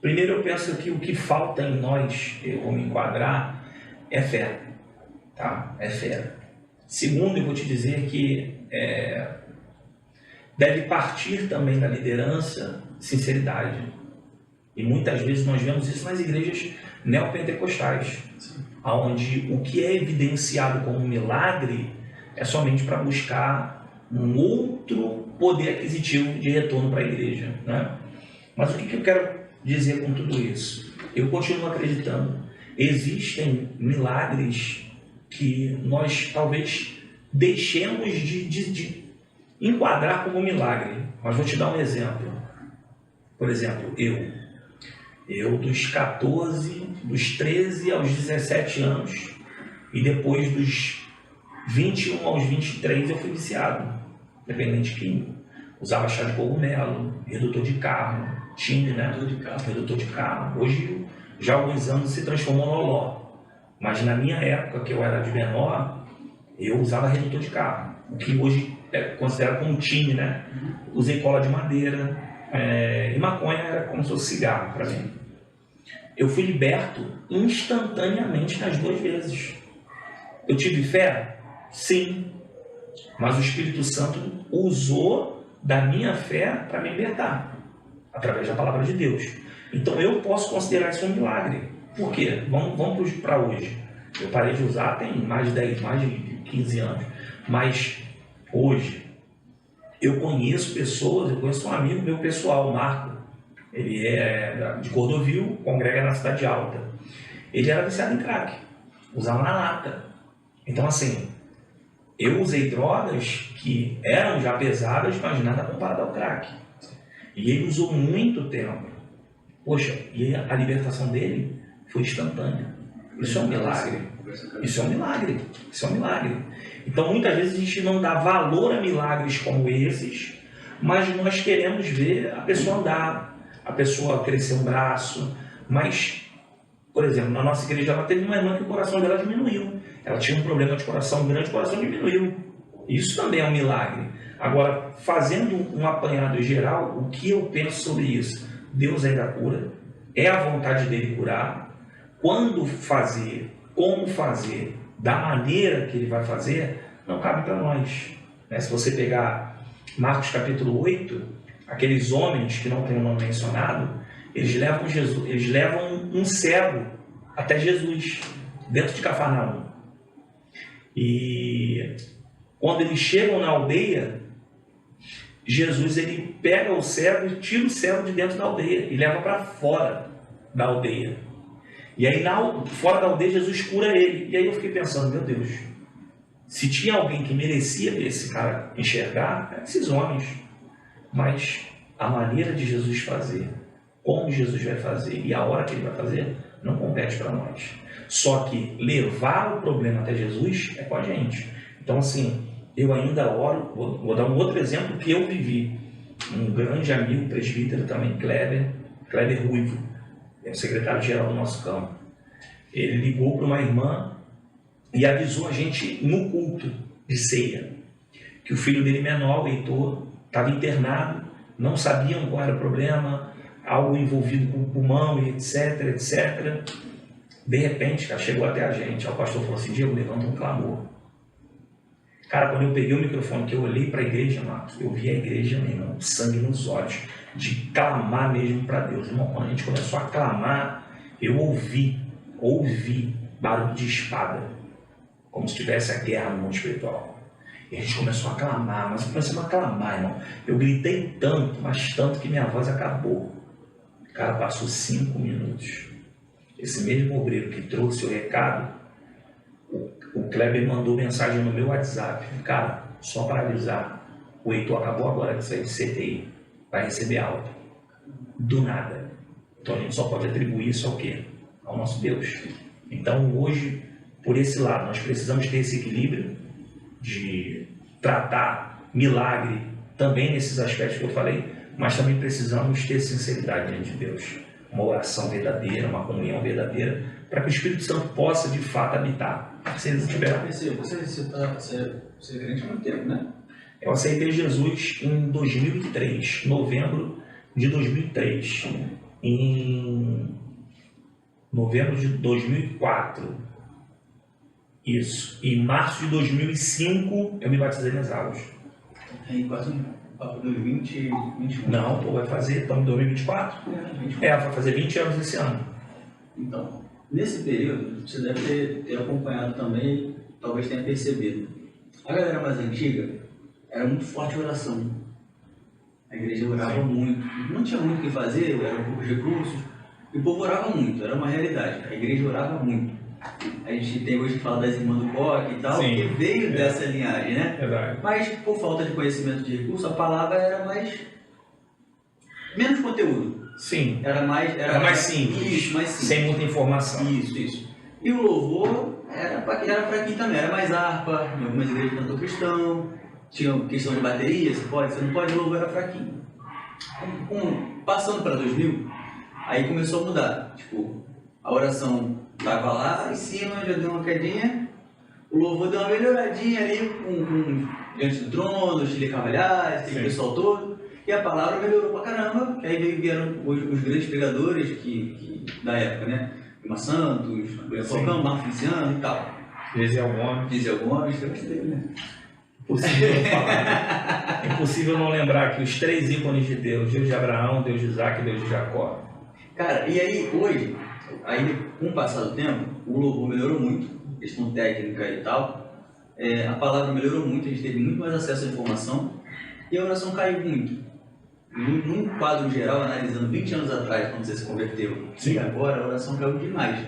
Primeiro, eu penso que o que falta em nós, eu vou me enquadrar, é fé. Tá? É fé. Segundo, eu vou te dizer que deve partir também da liderança sinceridade. E muitas vezes nós vemos isso nas igrejas neopentecostais, onde o que é evidenciado como um milagre é somente para buscar um outro poder aquisitivo de retorno para a igreja, né? Mas o que eu quero dizer com tudo isso? Eu continuo acreditando. Existem milagres que nós talvez deixemos de enquadrar como milagre. Mas vou te dar um exemplo. Por exemplo, eu dos 13 aos 17 anos e depois dos 21 aos 23 eu fui viciado, dependente químico. Usava chá de cogumelo, redutor de carro, tine, né? Redutor de carro. Hoje, já há alguns anos, se transformou no loló. Mas na minha época, que eu era de menor, eu usava redutor de carro, o que hoje é considerado como tine, né? Usei cola de madeira, e maconha era como se fosse cigarro para mim. Eu fui liberto instantaneamente nas duas vezes. Eu tive fé? Sim. Mas o Espírito Santo usou da minha fé para me libertar, através da palavra de Deus. Então eu posso considerar isso um milagre. Por quê? Vamos para hoje. Eu parei de usar tem mais de 15 anos. Mas hoje, eu conheço um amigo meu pessoal, o Marco. Ele é de Cordovil, congrega na Cidade Alta. Ele era viciado em crack, usava na lata. Então, assim, eu usei drogas que eram já pesadas, mas nada comparado ao crack. E ele usou muito tempo. Poxa, e a libertação dele foi instantânea. Isso é um milagre. Isso é um milagre. Isso é um milagre. Então, muitas vezes a gente não dá valor a milagres como esses, mas nós queremos ver a pessoa andar, a pessoa crescer um braço. Mas, por exemplo, na nossa igreja ela teve uma irmã que o coração dela diminuiu. Ela tinha um problema de coração grande, o coração diminuiu. Isso também é um milagre. Agora, fazendo um apanhado geral, o que eu penso sobre isso? Deus ainda cura, é a vontade dele curar. Quando fazer, como fazer, da maneira que ele vai fazer, não cabe para nós. Se você pegar Marcos capítulo 8, aqueles homens que não têm o nome mencionado, eles levam um cego até Jesus, dentro de Cafarnaum. E quando eles chegam na aldeia, Jesus ele pega o cego e tira o cego de dentro da aldeia e leva para fora da aldeia. E aí fora da aldeia Jesus cura ele. E aí eu fiquei pensando, meu Deus, se tinha alguém que merecia ver esse cara enxergar, eram esses homens. Mas a maneira de Jesus fazer, como Jesus vai fazer e a hora que ele vai fazer, não compete para nós. Só que levar o problema até Jesus é com a gente. Então, assim, eu ainda oro, vou dar um outro exemplo que eu vivi. Um grande amigo, presbítero também, Kleber Ruivo, é o secretário-geral do nosso campo. Ele ligou para uma irmã e avisou a gente no culto de ceia que o filho dele menor, o Heitor, estava internado, não sabiam qual era o problema, algo envolvido com o pulmão e etc, etc. De repente, cara, chegou até a gente, o pastor falou assim: Diego, levanta um clamor. Cara, quando eu peguei o microfone, que eu olhei para a igreja, Marcos, eu vi a igreja, meu irmão, sangue nos olhos, de clamar mesmo para Deus. Irmão, quando a gente começou a clamar, eu ouvi barulho de espada, como se tivesse a guerra no mundo espiritual. E a gente começou a clamar, mas começamos a clamar, irmão. Eu gritei tanto, mas tanto que minha voz acabou. Cara, passou 5 minutos. Esse mesmo obreiro que trouxe o recado, o Kleber mandou mensagem no meu WhatsApp: cara, só para avisar, o Heitor acabou agora de sair de CTI, vai receber alta. Do nada. Então a gente só pode atribuir isso ao quê? Ao nosso Deus. Então hoje, por esse lado, nós precisamos ter esse equilíbrio de tratar milagre também nesses aspectos que eu falei, mas também precisamos ter sinceridade diante de Deus. Uma oração verdadeira, uma comunhão verdadeira, para que o Espírito Santo possa de fato habitar. Se ele não tiver. Você é crente há muito tempo, né? Eu aceitei Jesus em 2003, novembro de 2003. Em novembro de 2004. Isso. Em março de 2005 eu me batizei nas águas. Em quase 2020, 21. Não, pô, vai fazer, estamos em 2024? Vai fazer 20 anos esse ano. Então, nesse período, você deve ter acompanhado também, talvez tenha percebido. A galera mais antiga era muito forte em oração. A igreja orava muito. Não tinha muito o que fazer, eram poucos recursos. E o povo orava muito, era uma realidade. A igreja orava muito. A gente tem hoje que fala das irmãs do coque e tal, que veio dessa linhagem, né? Verdade. Mas por falta de conhecimento de recurso, a palavra era menos conteúdo. Sim. Era mais simples. Isso, mais simples. Sem muita informação. Isso. E o louvor era fraquinho também, era mais harpa, em algumas igrejas cantou cristão, tinha questão de bateria, você não pode, o louvor era fraquinho. Passando para 2000, aí começou a mudar. Tipo, a oração estava lá em cima, já deu uma quedinha, o louvor deu uma melhoradinha ali, diante do trono, os Chile Cavalhais, aquele pessoal todo, e a palavra melhorou pra caramba, que aí vieram os grandes pregadores da época, né? Vilma Santos, Falcão, Marco Feliciano e tal. Gesiel Gomes, eu gostei, né? Impossível não falar. Impossível não lembrar que os 3 ícones de Deus de Abraão, Deus de Isaac e Deus de Jacó. Cara, e aí hoje, com o passar do tempo, o louvor melhorou muito, questão técnica e tal, a palavra melhorou muito, a gente teve muito mais acesso à informação e a oração caiu muito. Num quadro geral, analisando 20 anos atrás, quando você se converteu, e agora a oração caiu demais.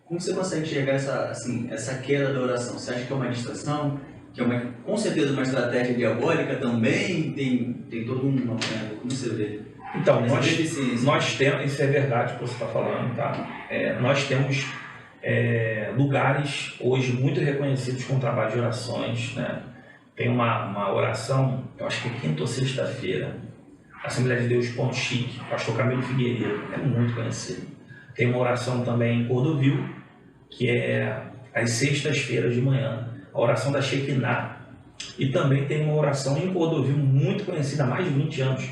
Como você consegue enxergar essa queda da oração? Você acha que é uma distração? Que é com certeza uma estratégia diabólica também? Tem todo uma... Como você vê? Então, nós temos, isso é verdade que você está falando, tá? Nós temos lugares hoje muito reconhecidos com o trabalho de orações, né? Tem uma oração, eu acho que é quinta ou sexta-feira, Assembleia de Deus Ponto Chique, pastor Camilo Figueiredo, é muito conhecido. Tem uma oração também em Cordovil, que é às sextas-feiras de manhã, a oração da Shekinah. E também tem uma oração em Cordovil muito conhecida há mais de 20 anos,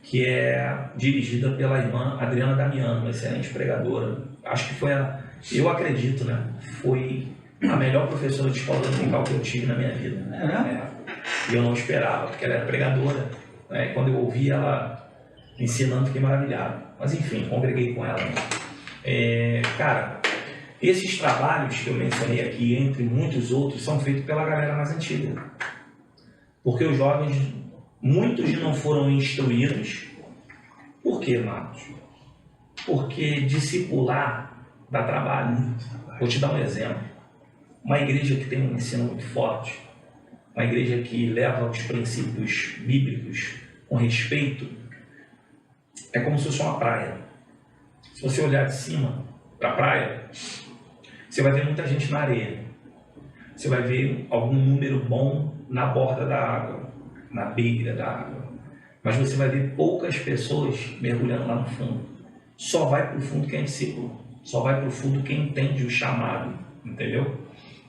que é dirigida pela irmã Adriana Damiano, uma excelente pregadora. Acho que eu acredito, né? Foi a melhor professora de escola dominical que eu tive na minha vida. E eu não esperava, porque ela era pregadora. Né? E quando eu ouvi ela ensinando, fiquei maravilhado. Mas enfim, congreguei com ela. Cara, esses trabalhos que eu mencionei aqui, entre muitos outros, são feitos pela galera mais antiga. Porque os jovens, muitos não foram instruídos. Por quê, Marcos? Porque discipular dá trabalho. Vou te dar um exemplo. Uma igreja que tem um ensino muito forte, uma igreja que leva os princípios bíblicos com respeito, é como se fosse uma praia. Se você olhar de cima para a praia, você vai ver muita gente na areia. você vai ver algum número bom na borda da água, na beira da água. Mas você vai ver poucas pessoas mergulhando lá no fundo. Só vai para o fundo quem é discípulo. Só vai para o fundo quem entende o chamado. Entendeu?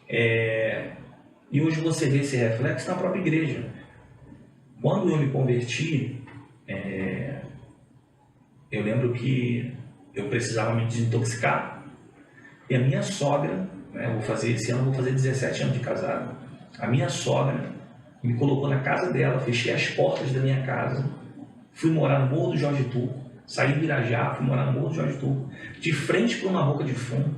E hoje você vê esse reflexo na própria igreja. Quando eu me converti, eu lembro que eu precisava me desintoxicar. E a minha sogra, esse ano eu vou fazer 17 anos de casado. A minha sogra me colocou na casa dela, fechei as portas da minha casa, fui morar no Morro do Jorge Turco, saí de Irajá, fui morar no Morro do Jorge Turco, de frente para uma boca de fundo.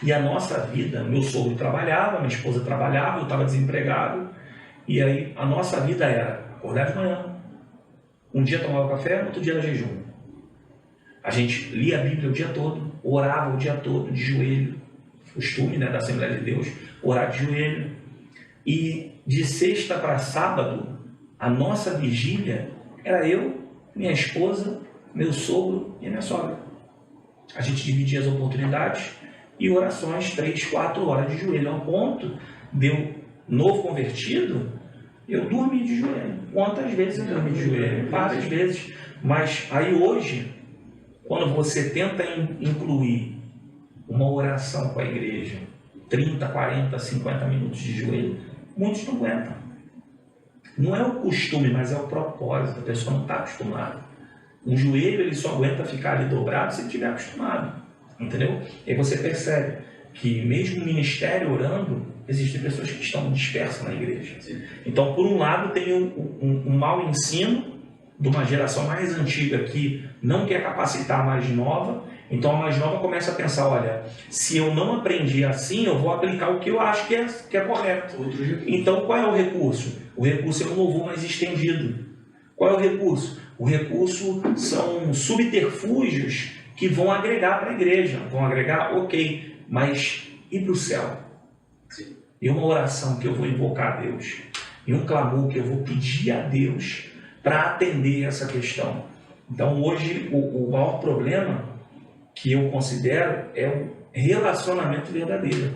E a nossa vida, meu sogro trabalhava, minha esposa trabalhava, eu estava desempregado, e aí a nossa vida era acordar de manhã, um dia tomava café, no outro dia era jejum. A gente lia a Bíblia o dia todo, orava o dia todo, de joelho, costume da Assembleia de Deus, orar de joelho. E de sexta para sábado, a nossa vigília era eu, minha esposa, meu sogro e a minha sogra. A gente dividia as oportunidades e orações 3, 4 horas de joelho, ao ponto de eu, novo convertido, eu dormi de joelho. Quantas vezes eu dormi de joelho? Várias vezes. Mas aí hoje, quando você tenta incluir uma oração com a igreja, 30, 40, 50 minutos de joelho, muitos não aguentam. Não é o costume, mas é o propósito. A pessoa não está acostumada. Um joelho ele só aguenta ficar ali dobrado se ele estiver acostumado. Entendeu? E aí você percebe que mesmo o ministério orando, existem pessoas que estão dispersas na igreja. Sim. Então, por um lado, tem um mau ensino de uma geração mais antiga que não quer capacitar a mais nova. Então a mais nova começa a pensar, olha, se eu não aprendi assim, eu vou aplicar o que eu acho que é correto. Então qual é o recurso? O recurso é um louvor mais estendido. Qual é o recurso? O recurso são subterfúgios que vão agregar para a igreja. Vão agregar, ok, mas e para o céu? E uma oração que eu vou invocar a Deus. E um clamor que eu vou pedir a Deus para atender essa questão. Então hoje o maior problema que eu considero é o relacionamento verdadeiro.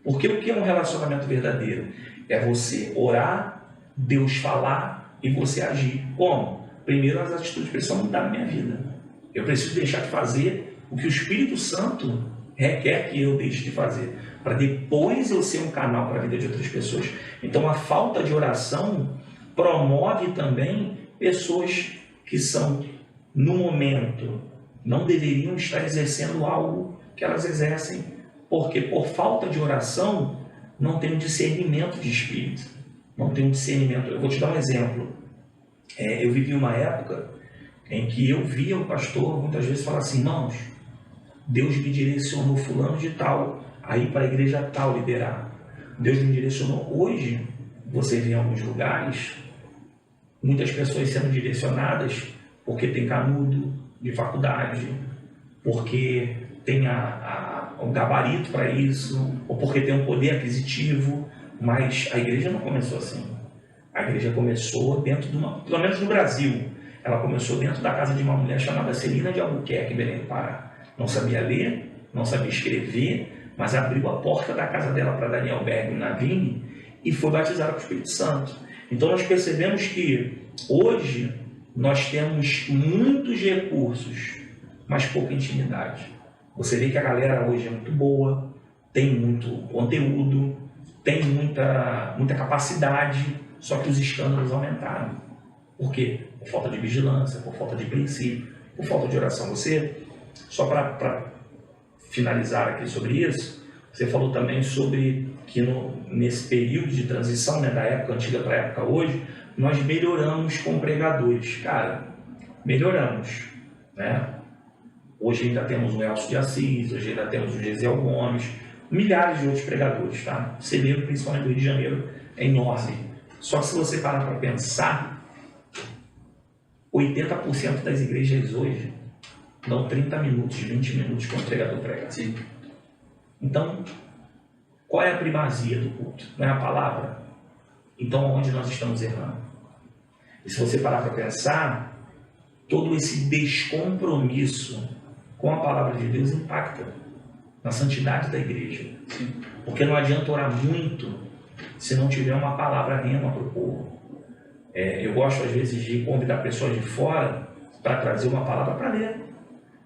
Porque o que é um relacionamento verdadeiro? É você orar, Deus falar e você agir. Como? Primeiro as atitudes precisam mudar na minha vida. Eu preciso deixar de fazer o que o Espírito Santo requer que eu deixe de fazer, para depois eu ser um canal para a vida de outras pessoas. Então a falta de oração promove também pessoas que são, no momento, não deveriam estar exercendo algo que elas exercem, porque por falta de oração não tem um discernimento de espírito, não tem um discernimento. Eu vou te dar um exemplo. Eu vivi uma época em que eu via o pastor muitas vezes falar assim, irmãos, Deus me direcionou fulano de tal, a ir para a igreja tal liderar. Deus me direcionou. Hoje, você vê em alguns lugares, muitas pessoas sendo direcionadas porque tem canudo de faculdade, porque tem um gabarito para isso, ou porque tem um poder aquisitivo, mas a igreja não começou assim. A igreja começou dentro de pelo menos no Brasil, ela começou dentro da casa de uma mulher chamada Celina de Albuquerque, Belém do Pará. Não sabia ler, não sabia escrever, mas abriu a porta da casa dela para Daniel Berg na Vini e foi batizada com o Espírito Santo. Então nós percebemos que hoje nós temos muitos recursos, mas pouca intimidade. Você vê que a galera hoje é muito boa, tem muito conteúdo, tem muita capacidade, só que os escândalos aumentaram. Por quê? Por falta de vigilância, por falta de princípio, por falta de oração. Você, só para finalizar aqui sobre isso, você falou também sobre que nesse período de transição, da época antiga para a época hoje, nós melhoramos como pregadores. Cara, melhoramos, né? Hoje ainda temos o Elcio de Assis, hoje ainda temos o Gesiel Gomes, milhares de outros pregadores, tá? O celeiro, principalmente do Rio de Janeiro, é enorme. Só que se você parar para pensar, 80% das igrejas hoje dão 30 minutos, 20 minutos para o pregador pregar. Sim. Então, qual é a primazia do culto? Não é a palavra? Então, onde nós estamos errando? E se você parar para pensar, todo esse descompromisso com a palavra de Deus impacta na santidade da igreja. Sim. Porque não adianta orar muito se não tiver uma palavra rema para o povo. Eu gosto, às vezes, de convidar pessoas de fora para trazer uma palavra para ler.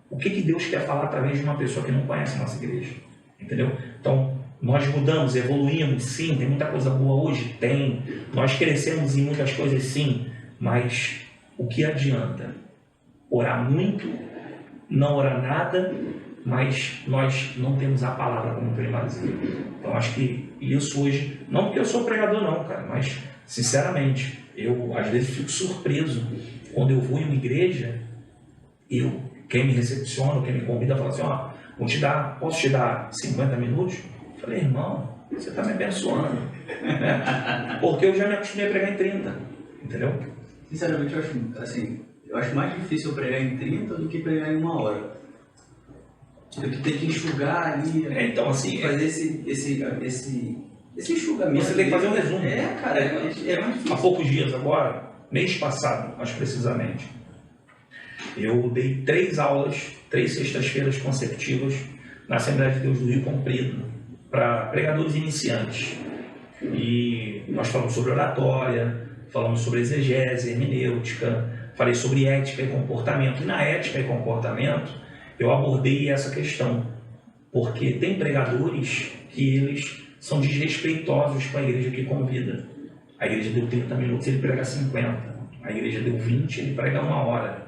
O que Deus quer falar através de uma pessoa que não conhece a nossa igreja? Entendeu? Então, nós mudamos, evoluímos, sim, tem muita coisa boa hoje? Tem. Nós crescemos em muitas coisas, sim, mas o que adianta? Orar muito, não orar nada, mas nós não temos a palavra como primazia. Então, acho que isso hoje, não porque eu sou pregador não, cara, mas, sinceramente, eu às vezes fico surpreso quando eu vou em uma igreja, quem me recepciona, quem me convida, fala assim, posso te dar 50 minutos? Eu falei, irmão, você está me abençoando. Porque eu já me acostumei a pregar em 30, entendeu? Sinceramente, eu acho mais difícil eu pregar em 30 do que pregar em 1 hora. Eu tenho que enxugar ali, então, assim, fazer esse enxugamento. Você tem que fazer um resumo. Cara, é mais difícil. Há poucos dias agora, mês passado, mais precisamente, eu dei 3 aulas, 3 sextas-feiras consecutivas na Assembleia de Deus do Rio Comprido, para pregadores iniciantes. E nós falamos sobre oratória, falamos sobre exegese, hermenêutica, falei sobre ética e comportamento. E na ética e comportamento, eu abordei essa questão, porque tem pregadores que eles são desrespeitosos com a igreja que convida. A igreja deu 30 minutos, ele prega 50. A igreja deu 20, ele prega 1 hora.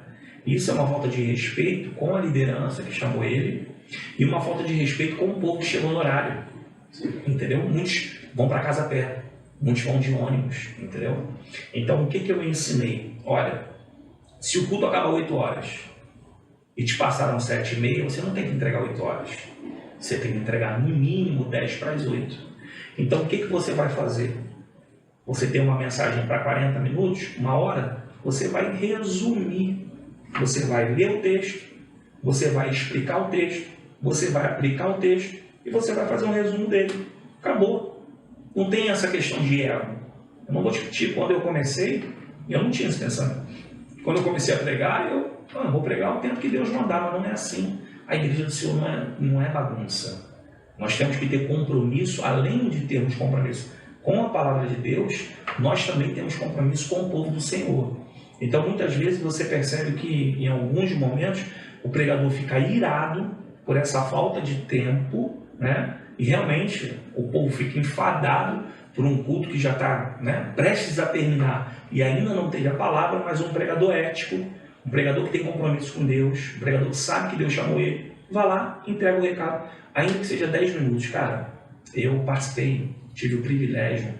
Isso é uma falta de respeito com a liderança que chamou ele e uma falta de respeito com o povo que chegou no horário. Entendeu? Muitos vão para casa a pé, muitos vão de ônibus, entendeu? Então, o que eu ensinei? Olha, se o culto acaba 8 horas e te passaram 7h30, você não tem que entregar 8 horas. Você tem que entregar no mínimo 10 para as 8. Então, o que você vai fazer? Você tem uma mensagem para 40 minutos, 1 hora, você vai resumir. Você vai ler o texto, você vai explicar o texto, você vai aplicar o texto e você vai fazer um resumo dele. Acabou. Não tem essa questão de ego. Eu não vou discutir. Quando eu comecei, eu não tinha esse pensamento. Quando eu comecei a pregar, eu vou pregar o tempo que Deus mandar, mas não é assim. A igreja do Senhor não é bagunça. Nós temos que ter compromisso, além de termos compromisso com a palavra de Deus, nós também temos compromisso com o povo do Senhor. Então, muitas vezes você percebe que, em alguns momentos, o pregador fica irado por essa falta de tempo, né? E realmente o povo fica enfadado por um culto que já está, né, prestes a terminar e ainda não teve a palavra, mas um pregador ético, um pregador que tem compromisso com Deus, um pregador que sabe que Deus chamou ele, vai lá, entrega o recado, ainda que seja 10 minutos. Cara, eu participei, tive o privilégio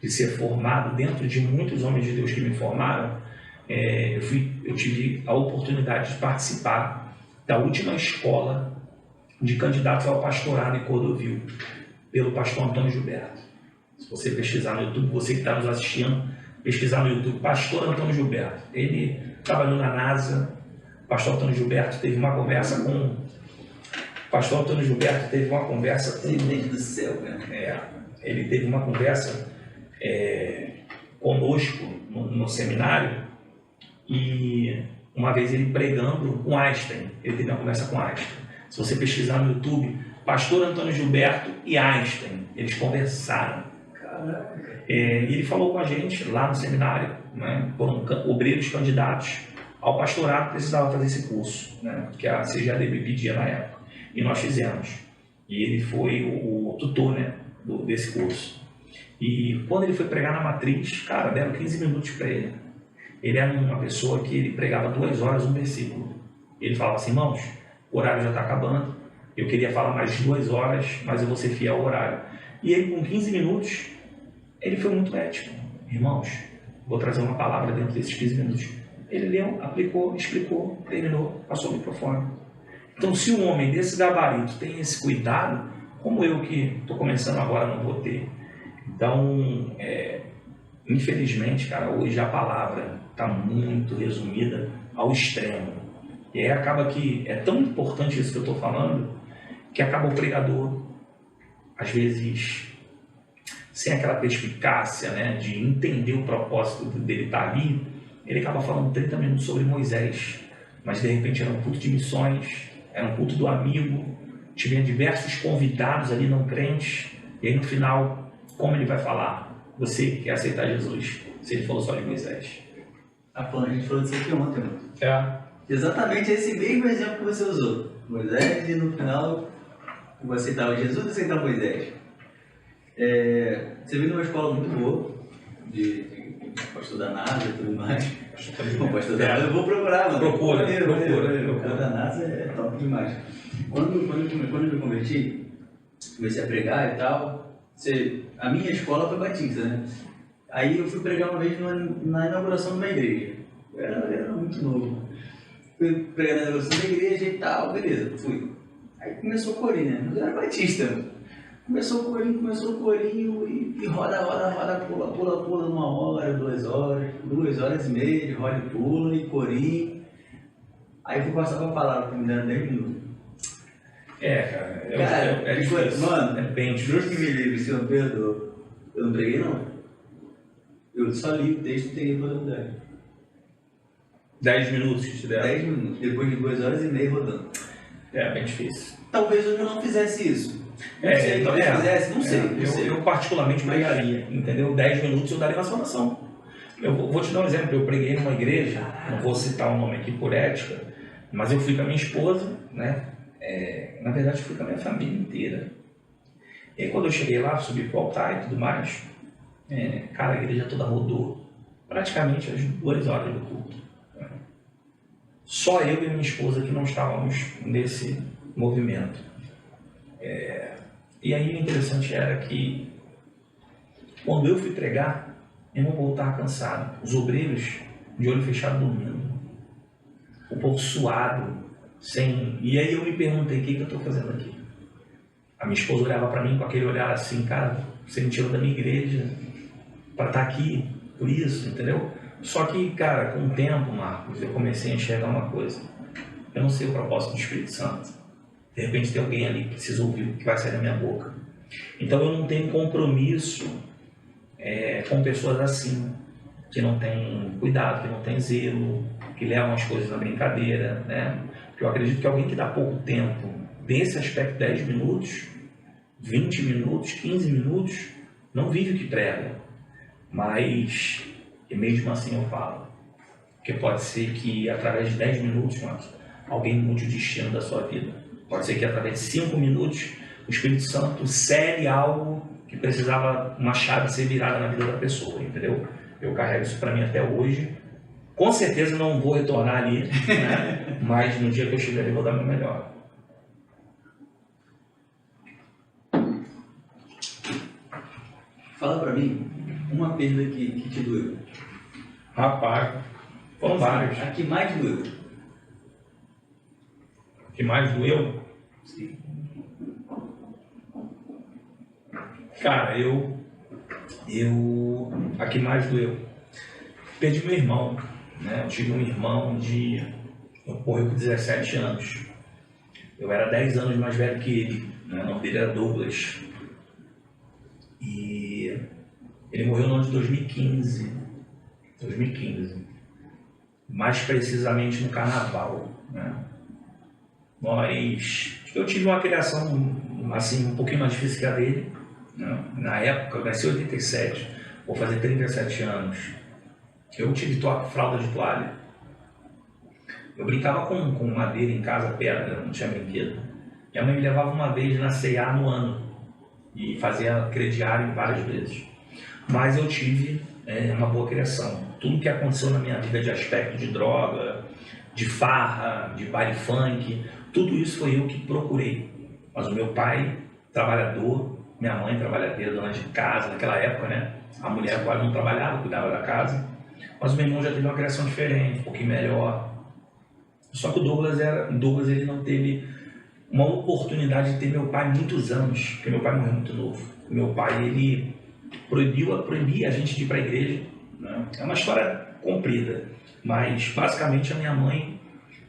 de ser formado dentro de muitos homens de Deus que me formaram. Eu tive a oportunidade de participar da última escola de candidatos ao pastorado em Cordovil, pelo pastor Antônio Gilberto. Se você pesquisar no YouTube, você que está nos assistindo, pesquisar no YouTube, pastor Antônio Gilberto. Ele trabalhou na NASA. O pastor Antônio Gilberto teve uma conversa com... Deus do céu, cara. Ele teve uma conversa conosco no seminário. E uma vez ele pregando com Einstein, ele teve uma conversa com Einstein. Se você pesquisar no YouTube, pastor Antônio Gilberto e Einstein, eles conversaram. E ele falou com a gente lá no seminário, né, foram obreiros candidatos ao pastorado, precisava fazer esse curso, né, que a CGADB pedia na época. E nós fizemos. E ele foi o tutor, né, desse curso. E quando ele foi pregar na matriz, cara, deram 15 minutos para ele. Ele era uma pessoa que ele pregava 2 horas um versículo. Ele falava assim, irmãos, o horário já está acabando, eu queria falar mais 2 horas, mas eu vou ser fiel ao horário. E ele, com 15 minutos, ele foi muito ético. Irmãos, vou trazer uma palavra dentro desses 15 minutos. Ele leu, aplicou, explicou, terminou, passou o microfone. Então, se um homem desse gabarito tem esse cuidado, como eu que estou começando agora não vou ter. Então, infelizmente, cara, hoje a palavra está muito resumida ao extremo. E aí acaba que é tão importante isso que eu estou falando, que acaba o pregador, às vezes, sem aquela perspicácia, né, de entender o propósito dele estar ali, ele acaba falando 30 minutos sobre Moisés, mas de repente era um culto de missões, era um culto do amigo, tinha diversos convidados ali não crentes, E aí no final, como ele vai falar? Você quer aceitar Jesus? Se ele falou só de Moisés. A gente falou disso aqui ontem, mano. É. Exatamente esse mesmo exemplo que você usou. Moisés, e no final, vou aceitar Jesus e aceitar Moisés. Você veio numa escola muito boa, de pastor da NASA e tudo mais. Pastor da NASA, eu vou procurar, mano. Procura. O pastor da NASA é top demais. Quando eu me converti, comecei a pregar e tal, a minha escola foi batista, né? Aí eu fui pregar uma vez na inauguração de uma igreja. Eu era muito novo. Fui pregar na inauguração da igreja e tal, beleza, fui. Aí começou o corinho, né? Mas eu era batista. Começou o corinho e roda, pula 1 hora, 2 horas, 2 horas e meia de roda e pula e corinho. Aí eu fui passar pra palavra, que me deram 10 minutos. Cara, mano, é bem difícil. Deus que me livre, se eu perdoa. Eu não preguei não. Eu só li o texto e peguei toda a verdade. 10 minutos que te deram. 10 minutos, depois de 2 horas e meia rodando. É bem difícil. Talvez eu não fizesse isso. Talvez fizesse, não sei. Eu particularmente pregaria, entendeu? 10 minutos eu daria uma salvação. Eu vou te dar um exemplo. Eu preguei numa igreja, não vou citar o nome aqui por ética, mas eu fui com a minha esposa, né? Na verdade, eu fui com a minha família inteira. E aí, quando eu cheguei lá, subi pro altar e tudo mais, cara, a igreja toda rodou praticamente as 2 horas do culto. Só eu e minha esposa que não estávamos nesse movimento. E aí o interessante era que quando eu fui pregar, eu não voltava cansado. Os obreiros de olho fechado dormindo. O povo suado, sem... E aí eu me perguntei, o que eu estou fazendo aqui? A minha esposa olhava para mim com aquele olhar assim, cara, você me tirou da minha igreja para estar aqui por isso, entendeu? Só que, cara, com o tempo, Marcos, eu comecei a enxergar uma coisa. Eu não sei o propósito do Espírito Santo. De repente tem alguém ali que precisa ouvir o que vai sair da minha boca. Então eu não tenho compromisso com pessoas assim, que não têm cuidado, que não têm zelo, que levam as coisas na brincadeira, né? Porque eu acredito que alguém que dá pouco tempo, desse aspecto 10 minutos, 20 minutos, 15 minutos, não vive o que prega. Mas, e mesmo assim eu falo, que pode ser que através de 10 minutos, Marcos, alguém mude o destino da sua vida. Pode ser que através de 5 minutos o Espírito Santo cele algo que precisava uma chave ser virada na vida da pessoa, entendeu? Eu carrego isso para mim até hoje. Com certeza não vou retornar ali, né? Mas no dia que eu estiver ali vou dar meu melhor. Fala para mim uma perda que te doeu. Rapaz, foram vários. A que mais doeu? O que mais doeu? Sim. Cara, a que mais doeu? Perdi meu irmão, né? Eu tive um irmão eu morri com 17 anos. Eu era 10 anos mais velho que ele, né? O nome dele era Douglas. E ele morreu no ano de 2015. Mais precisamente no carnaval, né? Eu tive uma criação assim, um pouquinho mais difícil que a dele, né? Na época, eu nasci em 87, vou fazer 37 anos. Eu tive fralda de toalha. Eu brincava com madeira em casa, pedra, não tinha brinquedo. Minha mãe me levava uma vez na C&A no ano e fazia crediário várias vezes. Mas eu tive uma boa criação. Tudo que aconteceu na minha vida de aspecto de droga, de farra, de baile funk, tudo isso foi eu que procurei. Mas o meu pai, trabalhador, minha mãe, trabalhadeira, dona de casa, naquela época, né? A mulher quase não trabalhava, cuidava da casa. Mas o meu irmão já teve uma criação diferente, um pouquinho melhor. Só que o Douglas ele não teve uma oportunidade de ter meu pai muitos anos, porque meu pai morreu muito novo. Meu pai, ele proibia a gente de ir para a igreja, né? É uma história comprida, mas basicamente a minha mãe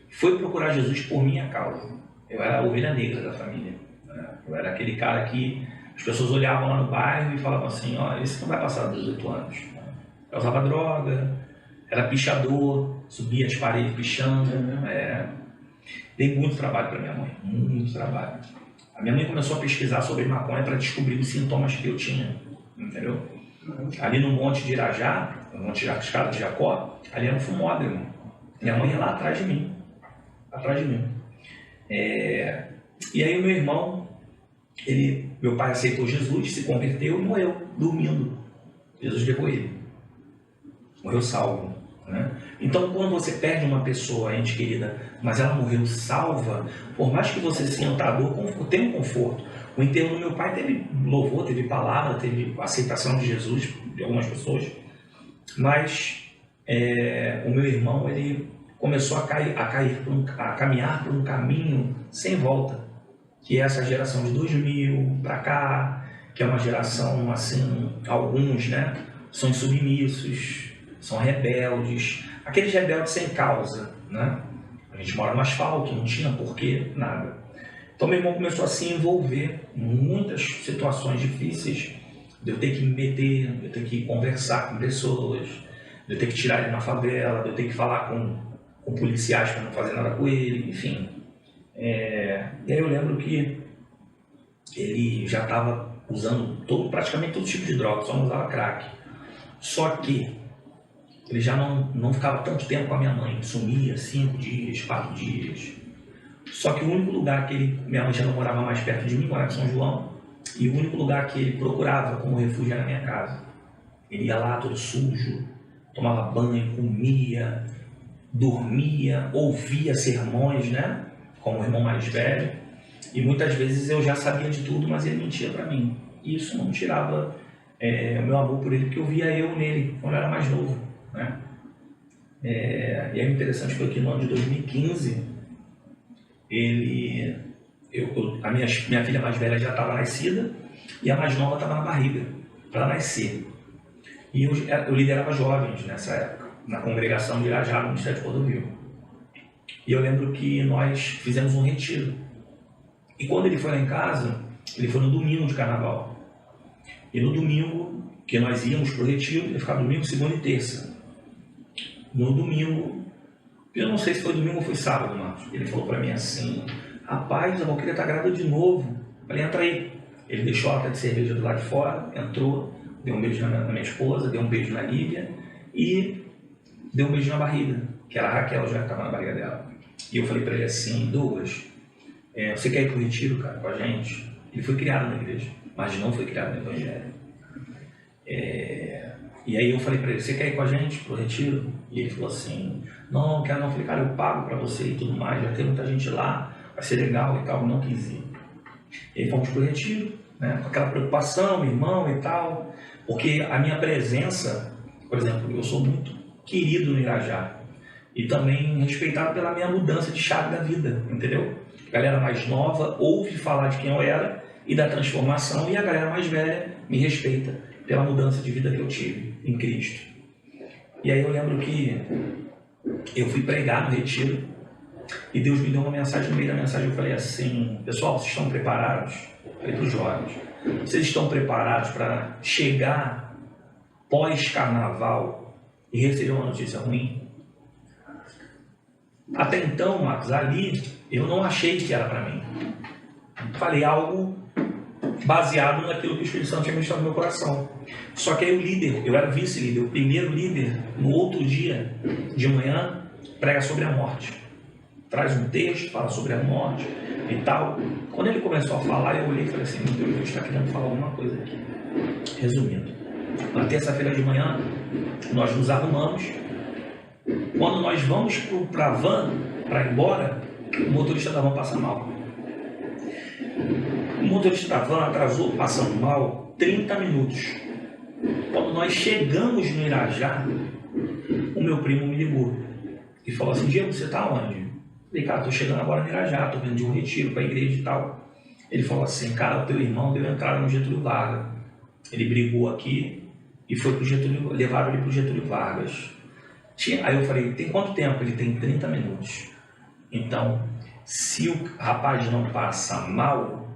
foi procurar Jesus por minha causa. Eu era a ovelha negra da família, né? Eu era aquele cara que as pessoas olhavam lá no bairro e falavam assim, ó, esse não vai passar dos 18 anos. Eu usava droga, era pichador, subia as paredes pichando. Dei muito trabalho para minha mãe, muito trabalho. A minha mãe começou a pesquisar sobre maconha para descobrir os sintomas que eu tinha, entendeu? Ali no Monte de Irajá, no Monte de Escada de Jacó, ali era um fumódromo. Minha mãe ia lá atrás de mim. Atrás de mim. E aí o meu irmão, meu pai aceitou Jesus, se converteu e morreu, dormindo. Jesus levou ele. Morreu salvo. Né? Então, quando você perde uma pessoa, ente querida, mas ela morreu salva, por mais que você sinta a dor, tem um conforto. O enterro do meu pai teve louvor, teve palavra, teve aceitação de Jesus de algumas pessoas, mas o meu irmão, ele começou a caminhar por um caminho sem volta, que é essa geração de 2000 para cá, que é uma geração assim, alguns, né, são insubmissos, são rebeldes, aqueles rebeldes sem causa, né? A gente mora no asfalto, não tinha porquê, nada. Então meu irmão começou a se envolver em muitas situações difíceis, de eu ter que me meter, de eu ter que conversar com pessoas, de eu ter que tirar ele na favela, de eu ter que falar com policiais para não fazer nada com ele, enfim. E aí eu lembro que ele já estava usando praticamente todo tipo de droga, só não usava crack. Só que ele já não ficava tanto tempo com a minha mãe, sumia 5 dias, 4 dias. Só que o único lugar que minha mãe já não morava mais perto de mim, morava em São João, e o único lugar que ele procurava como refúgio era na minha casa. Ele ia lá todo sujo, tomava banho, comia, dormia, ouvia sermões, né? Como o irmão mais velho. E muitas vezes eu já sabia de tudo, mas ele mentia para mim. E isso não tirava o meu amor por ele, porque eu via eu nele quando eu era mais novo, né? E aí o interessante foi que no ano de 2015, a minha filha mais velha já estava nascida e a mais nova estava na barriga para nascer. E eu liderava jovens nessa época, na congregação de Irajá, no Ministério de Cordovil. E eu lembro que nós fizemos um retiro. E quando ele foi lá em casa, ele foi no domingo de carnaval. E no domingo, que nós íamos para o retiro, ia ficar domingo, segunda e terça. No domingo, eu não sei se foi domingo ou foi sábado, Marcos. Ele falou para mim assim: rapaz, eu queria estar grávida de novo. Eu falei, entra aí. Ele deixou a lata de cerveja do lado de fora, entrou, deu um beijo na minha esposa, deu um beijo na Lívia e deu um beijo na barriga, que era a Raquel, já estava na barriga dela. E eu falei para ele assim: Douglas, você quer ir para o retiro, cara, com a gente? Ele foi criado na igreja, mas não foi criado no evangelho. E aí eu falei para ele: você quer ir com a gente para o retiro? E ele falou assim: não quero não. Eu falei: cara, eu pago para você e tudo mais, já tem muita gente lá, vai ser legal e tal. Não quis ir. E aí fomos para o retiro, né, com aquela preocupação, meu irmão e tal, porque a minha presença, por exemplo, eu sou muito querido no Irajá e também respeitado pela minha mudança de chave da vida, entendeu? A galera mais nova ouve falar de quem eu era e da transformação, e a galera mais velha me respeita pela mudança de vida que eu tive em Cristo. E aí eu lembro que eu fui pregar no retiro e Deus me deu uma mensagem. No meio da mensagem eu falei assim: pessoal, vocês estão preparados? Eu falei para os jovens: vocês estão preparados para chegar pós-carnaval e receber uma notícia ruim? Até então, Marcos, ali eu não achei que era para mim. Falei algo baseado naquilo que o Espírito Santo tinha ministrado no meu coração. Só que aí o líder, eu era vice-líder, o primeiro líder, no outro dia de manhã, prega sobre a morte. Traz um texto, fala sobre a morte e tal. Quando ele começou a falar, eu olhei e falei assim: meu Deus, ele está querendo falar alguma coisa aqui. Resumindo, na terça-feira de manhã, nós nos arrumamos. Quando nós vamos para a van, para ir embora, o motorista da van passa mal. O motorista da van atrasou, passando mal, 30 minutos. Quando nós chegamos no Irajá, o meu primo me ligou e falou assim: Diego, você está onde? Eu falei: cara, estou chegando agora no Irajá, estou vindo de um retiro para a igreja e tal. Ele falou assim: cara, o teu irmão deu entrada no Getúlio Vargas. Ele brigou aqui e foi pro Getúlio, levaram ele para o Getúlio Vargas. Aí eu falei: tem quanto tempo? Ele tem 30 minutos. Então, se o rapaz não passa mal,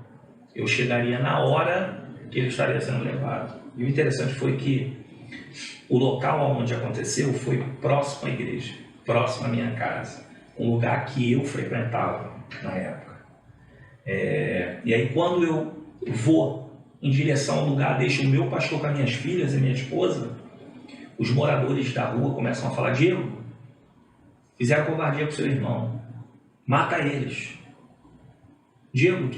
eu chegaria na hora que ele estaria sendo levado. E o interessante foi que o local onde aconteceu foi próximo à igreja, próximo à minha casa, um lugar que eu frequentava na época. E aí quando eu vou em direção ao lugar, deixo o meu pastor com as minhas filhas e minha esposa, os moradores da rua começam a falar: Diego, fizeram covardia com seu irmão, mata eles. Diego,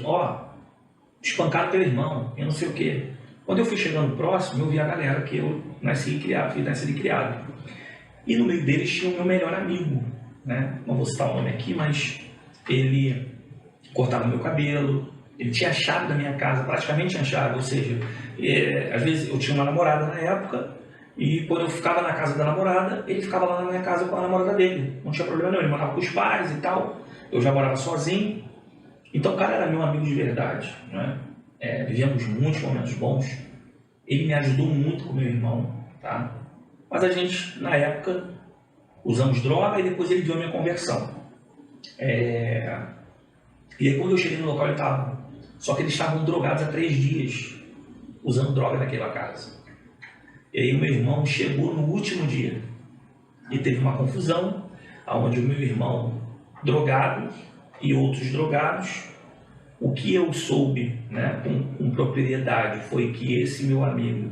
espancaram teu irmão, eu não sei o quê. Quando eu fui chegando próximo, eu vi a galera que eu nasci e criado, fui nascido e criado. E no meio deles tinha o meu melhor amigo, né? Não vou citar o nome aqui, mas ele cortava meu cabelo, ele tinha a chave da minha casa, praticamente tinha a chave, ou seja, às vezes eu tinha uma namorada na época, e quando eu ficava na casa da namorada, ele ficava lá na minha casa com a namorada dele. Não tinha problema não, ele morava com os pais e tal, eu já morava sozinho. Então o cara era meu amigo de verdade, né? Vivemos muitos momentos bons. Ele me ajudou muito com meu irmão, tá? Mas a gente, na época, usamos droga e depois ele viu a minha conversão. E aí quando eu cheguei no local ele estava. Só que eles estavam drogados há 3 dias, usando droga naquela casa. E aí o meu irmão chegou no último dia e teve uma confusão, onde o meu irmão drogado e outros drogados, o que eu soube, né, com propriedade, foi que esse meu amigo,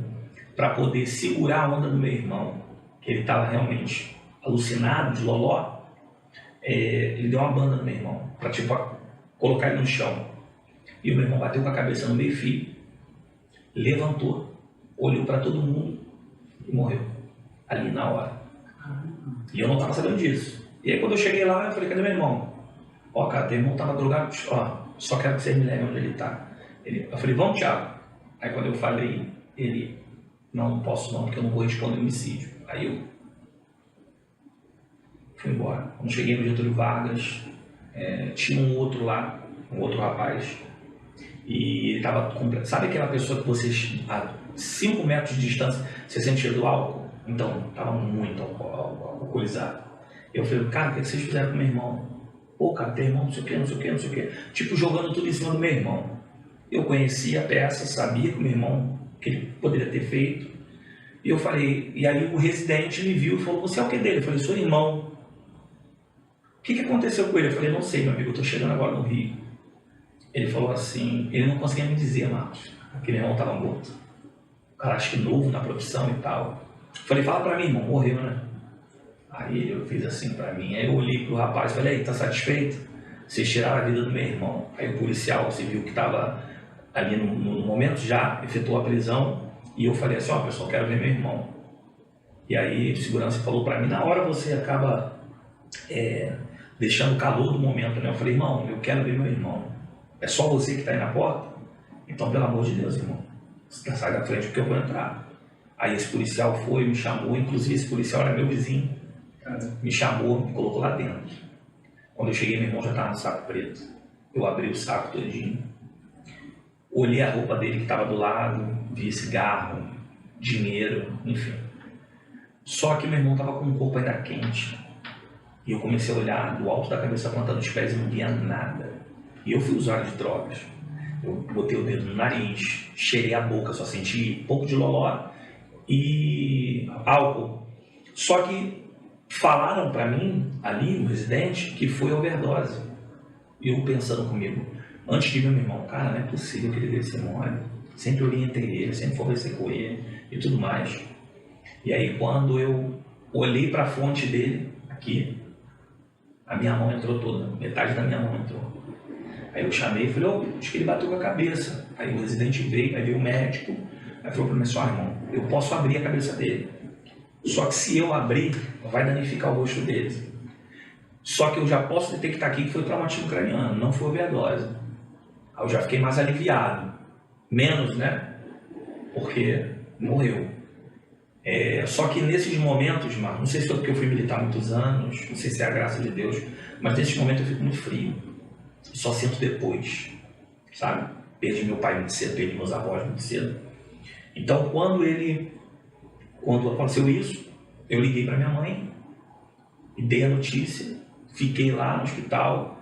para poder segurar a onda do meu irmão, que ele estava realmente alucinado, de loló, ele deu uma banda no meu irmão, para colocar ele no chão. E o meu irmão bateu com a cabeça no meio-fio, levantou, olhou para todo mundo e morreu, ali na hora. E eu não estava sabendo disso. E aí quando eu cheguei lá, eu falei: cadê meu irmão? Cara, teu irmão estava drogado, só quero que vocês me levem onde ele está. Eu falei: vamos, Thiago. Aí quando eu falei, ele: não posso não, porque eu não vou responder homicídio. Aí eu fui embora. Quando cheguei no Getúlio Vargas, tinha um outro lá, um outro rapaz, e ele estava... Sabe aquela pessoa que vocês, a 5 metros de distância, você sente cheiro do álcool? Então, estava muito alcoolizado. Eu falei: cara, o que vocês fizeram com meu irmão? Cara, teu irmão não sei o que, não sei o que, não sei o que. Tipo, jogando tudo em cima do meu irmão. Eu conhecia a peça, sabia que o meu irmão, que ele poderia ter feito. E eu falei, e aí o residente me viu e falou: você é o que dele? Eu falei: sou irmão. O que aconteceu com ele? Eu falei: não sei, meu amigo, eu estou chegando agora no Rio. Ele falou assim, ele não conseguia me dizer, Marcos, que meu irmão estava morto. O cara, acho que novo na profissão e tal. Eu falei: fala pra mim, irmão, morreu, né? Aí eu fiz assim pra mim, aí eu olhei pro rapaz e falei: aí, tá satisfeito? Vocês tiraram a vida do meu irmão. Aí o policial civil que estava ali no momento já efetuou a prisão, e eu falei assim: pessoal, quero ver meu irmão. E aí o segurança falou pra mim: na hora você acaba deixando o calor do momento, né? Eu falei: irmão, eu quero ver meu irmão. É só você que tá aí na porta? Então, pelo amor de Deus, irmão, sai da frente porque eu vou entrar. Aí esse policial foi, me chamou, inclusive esse policial era meu vizinho. Me chamou, me colocou lá dentro. Quando eu cheguei, meu irmão já estava no saco preto. Eu abri o saco todinho, olhei a roupa dele que estava do lado, vi cigarro, dinheiro, enfim. Só que meu irmão estava com o corpo ainda quente. E eu comecei a olhar do alto da cabeça, plantando os pés, e não via nada. E eu fui usuário de drogas. Eu botei o dedo no nariz, cheirei a boca, só senti um pouco de loló e álcool. Só que falaram pra mim, ali no residente, que foi overdose. E eu pensando comigo, antes de ver meu irmão: cara, não é possível que ele deve ser mole. Sempre orientei ele, sempre conversei com ele e tudo mais. E aí quando eu olhei pra fonte dele, aqui, a minha mão entrou toda, metade da minha mão entrou. Aí eu chamei e falei: acho que ele bateu com a cabeça. Aí o residente veio, aí veio o médico, aí falou pra mim assim: irmão, eu posso abrir a cabeça dele. Só que se eu abrir, vai danificar o rosto deles. Só que eu já posso detectar aqui que foi traumatismo craniano, não foi overdose. Aí eu já fiquei mais aliviado. Menos, né? Porque morreu. Só que nesses momentos, Marcos, não sei se foi porque eu fui militar há muitos anos, não sei se é a graça de Deus, mas nesses momentos eu fico muito frio. Só sinto depois, sabe? Perdi meu pai muito cedo, perdi meus avós muito cedo. Então, quando aconteceu isso, eu liguei para minha mãe e dei a notícia, fiquei lá no hospital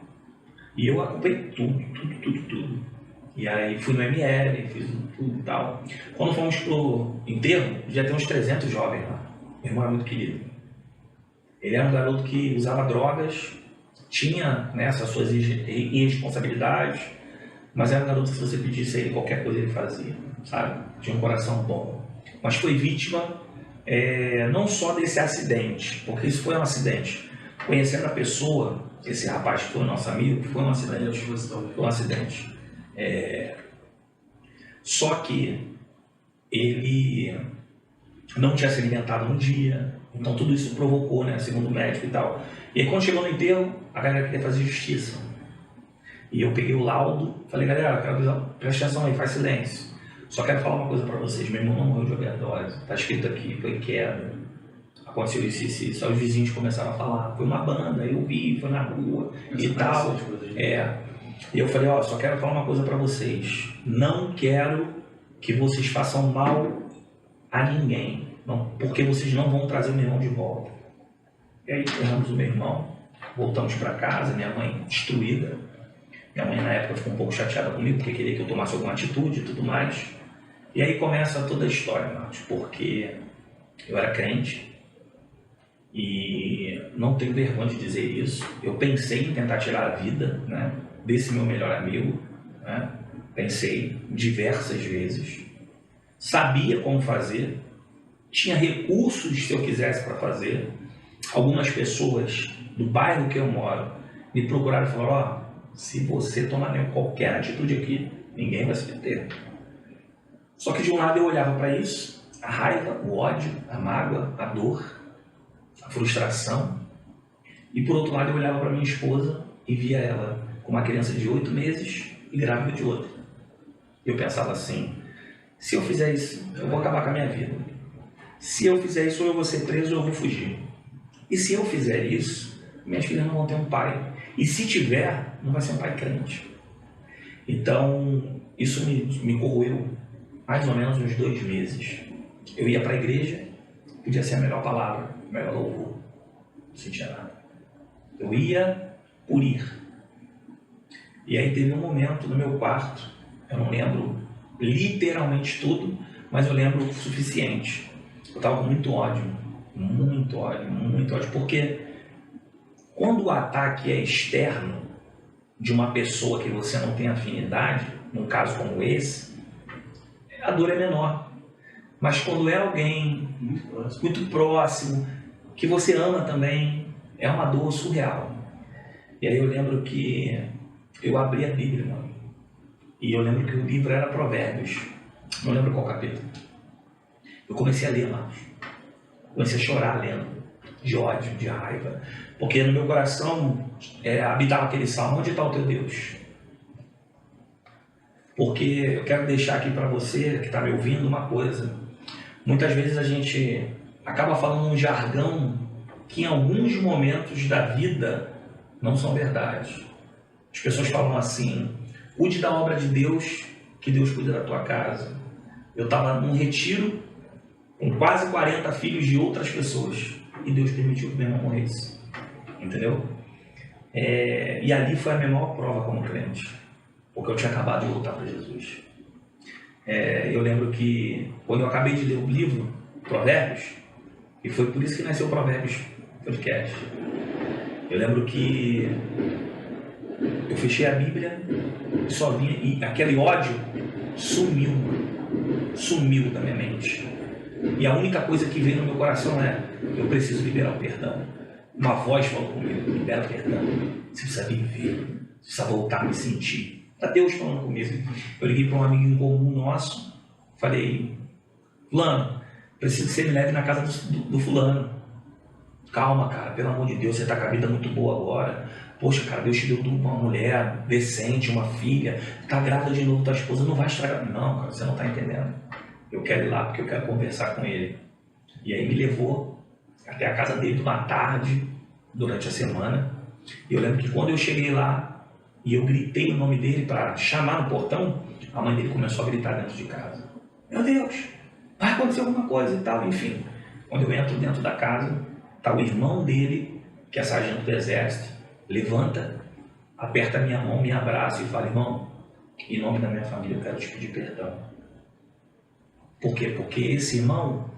e eu acompanhei tudo. E aí fui no ML, fiz tudo e tal. Quando fomos pro enterro, já tem uns 300 jovens lá. Meu irmão era muito querido. Ele era um garoto que usava drogas, tinha, né, essas suas irresponsabilidades, mas era um garoto que se você pedisse a ele qualquer coisa ele fazia, sabe? Tinha um coração bom. Mas foi vítima não só desse acidente, porque isso foi um acidente. Conhecendo a pessoa, esse rapaz que foi nosso amigo, foi um acidente. Foi um acidente. Só que ele não tinha se alimentado no dia, então tudo isso provocou, né, segundo o médico e tal. E aí quando chegou no enterro, a galera queria fazer justiça. E eu peguei o laudo, falei, galera, presta atenção aí, faz silêncio. Só quero falar uma coisa pra vocês, meu irmão não morreu de overdose, tá escrito aqui, foi queda, aconteceu isso. Só os vizinhos começaram a falar, foi uma banda, eu vi, foi na rua e tal. E eu falei, ó, só quero falar uma coisa pra vocês, não quero que vocês façam mal a ninguém, não, porque vocês não vão trazer o meu irmão de volta. E aí enterramos o meu irmão, voltamos pra casa, minha mãe destruída. Minha mãe na época ficou um pouco chateada comigo, porque queria que eu tomasse alguma atitude e tudo mais. E aí começa toda a história, Marcos, porque eu era crente e não tenho vergonha de dizer isso. Eu pensei em tentar tirar a vida, né, desse meu melhor amigo, né? Pensei diversas vezes, sabia como fazer, tinha recursos se eu quisesse para fazer. Algumas pessoas do bairro que eu moro me procuraram e falaram, ó, se você tomar qualquer atitude aqui, ninguém vai se meter. Só que de um lado eu olhava para isso, a raiva, o ódio, a mágoa, a dor, a frustração. E por outro lado eu olhava para minha esposa e via ela com uma criança de 8 meses e grávida de outra. Eu pensava assim, se eu fizer isso, eu vou acabar com a minha vida. Se eu fizer isso, ou eu vou ser preso ou eu vou fugir. E se eu fizer isso, minhas filhas não vão ter um pai. E se tiver, não vai ser um pai crente. Então, isso me corroeu mais ou menos uns 2 meses. Eu ia para a igreja, podia ser a melhor palavra, o melhor louvor. Não sentia nada. Eu ia por ir. E aí teve um momento no meu quarto, eu não lembro literalmente tudo, mas eu lembro o suficiente. Eu estava com muito ódio, porque quando o ataque é externo de uma pessoa que você não tem afinidade, num caso como esse, a dor é menor. Mas quando é alguém muito próximo, que você ama também, é uma dor surreal. E aí eu lembro que eu abri a Bíblia, mano, e eu lembro que o livro era Provérbios, não lembro qual capítulo. Eu comecei a ler, mano. Comecei a chorar lendo, de ódio, de raiva, porque no meu coração habitava aquele salmo, onde está o teu Deus? Porque eu quero deixar aqui para você que está me ouvindo uma coisa. Muitas vezes a gente acaba falando um jargão que em alguns momentos da vida não são verdade. As pessoas falam assim, cuide da obra de Deus, que Deus cuida da tua casa. Eu estava num retiro com quase 40 filhos de outras pessoas e Deus permitiu que meu irmão morresse. Entendeu? E ali foi a menor prova como crente, porque eu tinha acabado de voltar para Jesus. Eu lembro que quando eu acabei de ler o livro Provérbios, e foi por isso que nasceu o Provérbios Podcast, eu lembro que eu fechei a Bíblia e só vinha, e aquele ódio sumiu da minha mente. E a única coisa que veio no meu coração é, eu preciso liberar o perdão. Uma voz falou comigo, libera o perdão. Você precisa viver, você precisa voltar a me sentir. Está Deus falando comigo. Eu liguei para um amigo em comum nosso, falei, fulano, preciso que você me leve na casa do fulano. Calma, cara, pelo amor de Deus, você está com a vida muito boa agora. Poxa, cara, Deus te deu uma mulher decente, uma filha, está grávida de novo, tua esposa não vai estragar. Não, cara, você não está entendendo. Eu quero ir lá porque eu quero conversar com ele. E aí me levou até a casa dele uma tarde, durante a semana. E eu lembro que quando eu cheguei lá e eu gritei o nome dele para chamar no portão, a mãe dele começou a gritar dentro de casa. Meu Deus, vai acontecer alguma coisa e tal, enfim. Quando eu entro dentro da casa, está o irmão dele, que é sargento do exército, levanta, aperta a minha mão, me abraça e fala, irmão, em nome da minha família eu quero te pedir perdão. Por quê? Porque esse irmão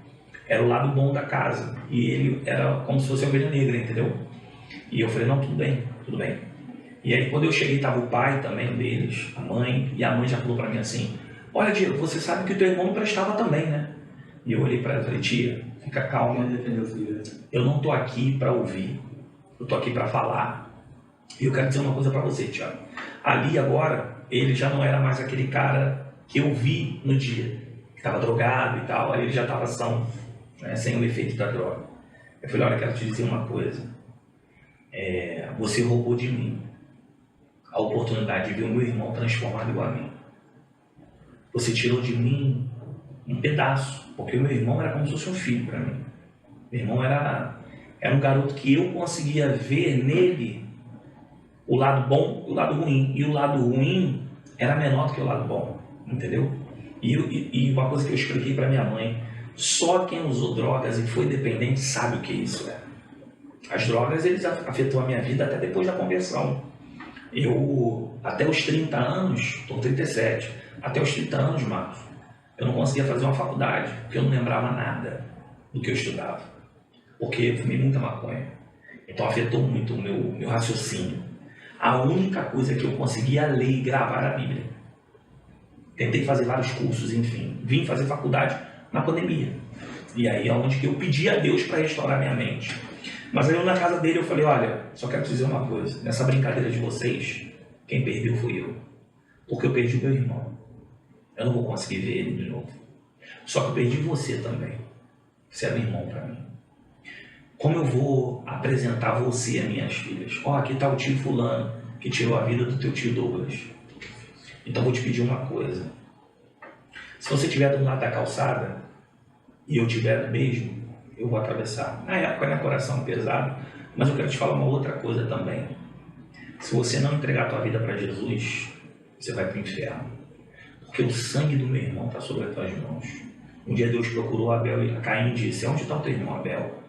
era o lado bom da casa e ele era como se fosse a ovelha negra, entendeu? E eu falei, não, tudo bem. E aí quando eu cheguei estava o pai também deles, a mãe, e a mãe já falou para mim assim, olha Diego, você sabe que o teu irmão não prestava também, né? E eu olhei para ela e falei, tia, fica calma, eu não estou aqui para ouvir, eu estou aqui para falar. E eu quero dizer uma coisa para você, Tiago. Ali agora, ele já não era mais aquele cara que eu vi no dia, que estava drogado e tal, aí ele já estava são, né, sem o efeito da droga. Eu falei, olha, eu quero te dizer uma coisa, você roubou de mim a oportunidade de ver o meu irmão transformado igual a mim. Você tirou de mim um pedaço, porque o meu irmão era como se fosse um filho para mim. Meu irmão era um garoto que eu conseguia ver nele o lado bom e o lado ruim. E o lado ruim era menor do que o lado bom, entendeu? E uma coisa que eu expliquei para minha mãe, só quem usou drogas e foi dependente sabe o que isso é. As drogas, eles afetou a minha vida até depois da conversão. Eu, até os 30 anos, estou com 37, até os 30 anos, Marcos, eu não conseguia fazer uma faculdade, porque eu não lembrava nada do que eu estudava. Porque eu fumei muita maconha. Então afetou muito o meu raciocínio. A única coisa que eu conseguia ler e gravar era a Bíblia. Tentei fazer vários cursos, enfim. Vim fazer faculdade na pandemia. E aí é onde que eu pedi a Deus para restaurar minha mente. Mas aí eu na casa dele eu falei, olha, só quero te dizer uma coisa. Nessa brincadeira de vocês, quem perdeu fui eu. Porque eu perdi meu irmão. Eu não vou conseguir ver ele de novo. Só que eu perdi você também. Você é meu irmão para mim. Como eu vou apresentar você a minhas filhas? Ó, aqui está o tio fulano, que tirou a vida do teu tio Douglas. Então vou te pedir uma coisa. Se você estiver do lado da calçada, e eu estiver do mesmo, eu vou atravessar. Na época, meu coração pesado, mas eu quero te falar uma outra coisa também. Se você não entregar a tua vida para Jesus, você vai para o inferno. Porque o sangue do meu irmão está sobre as tuas mãos. Um dia Deus procurou Abel e Caim disse, onde está o teu irmão Abel?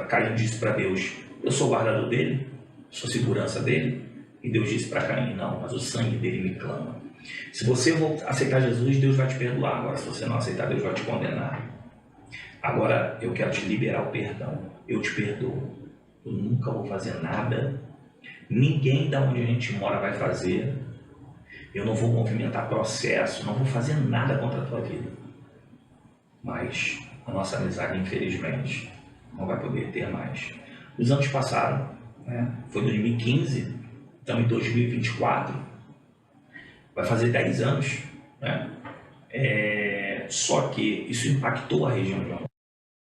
Caim disse para Deus, eu sou guardador dele, sou segurança dele. E Deus disse para Caim, não, mas o sangue dele me clama. Se você aceitar Jesus, Deus vai te perdoar. Agora, se você não aceitar, Deus vai te condenar. Agora, eu quero te liberar o perdão. Eu te perdoo. Eu nunca vou fazer nada. Ninguém da onde a gente mora vai fazer. Eu não vou movimentar processo, não vou fazer nada contra a tua vida. Mas a nossa amizade, infelizmente, não vai poder ter mais. Os anos passaram, né? Foi 2015, estamos em 2024, vai fazer 10 anos, né? Só que isso impactou a região de onde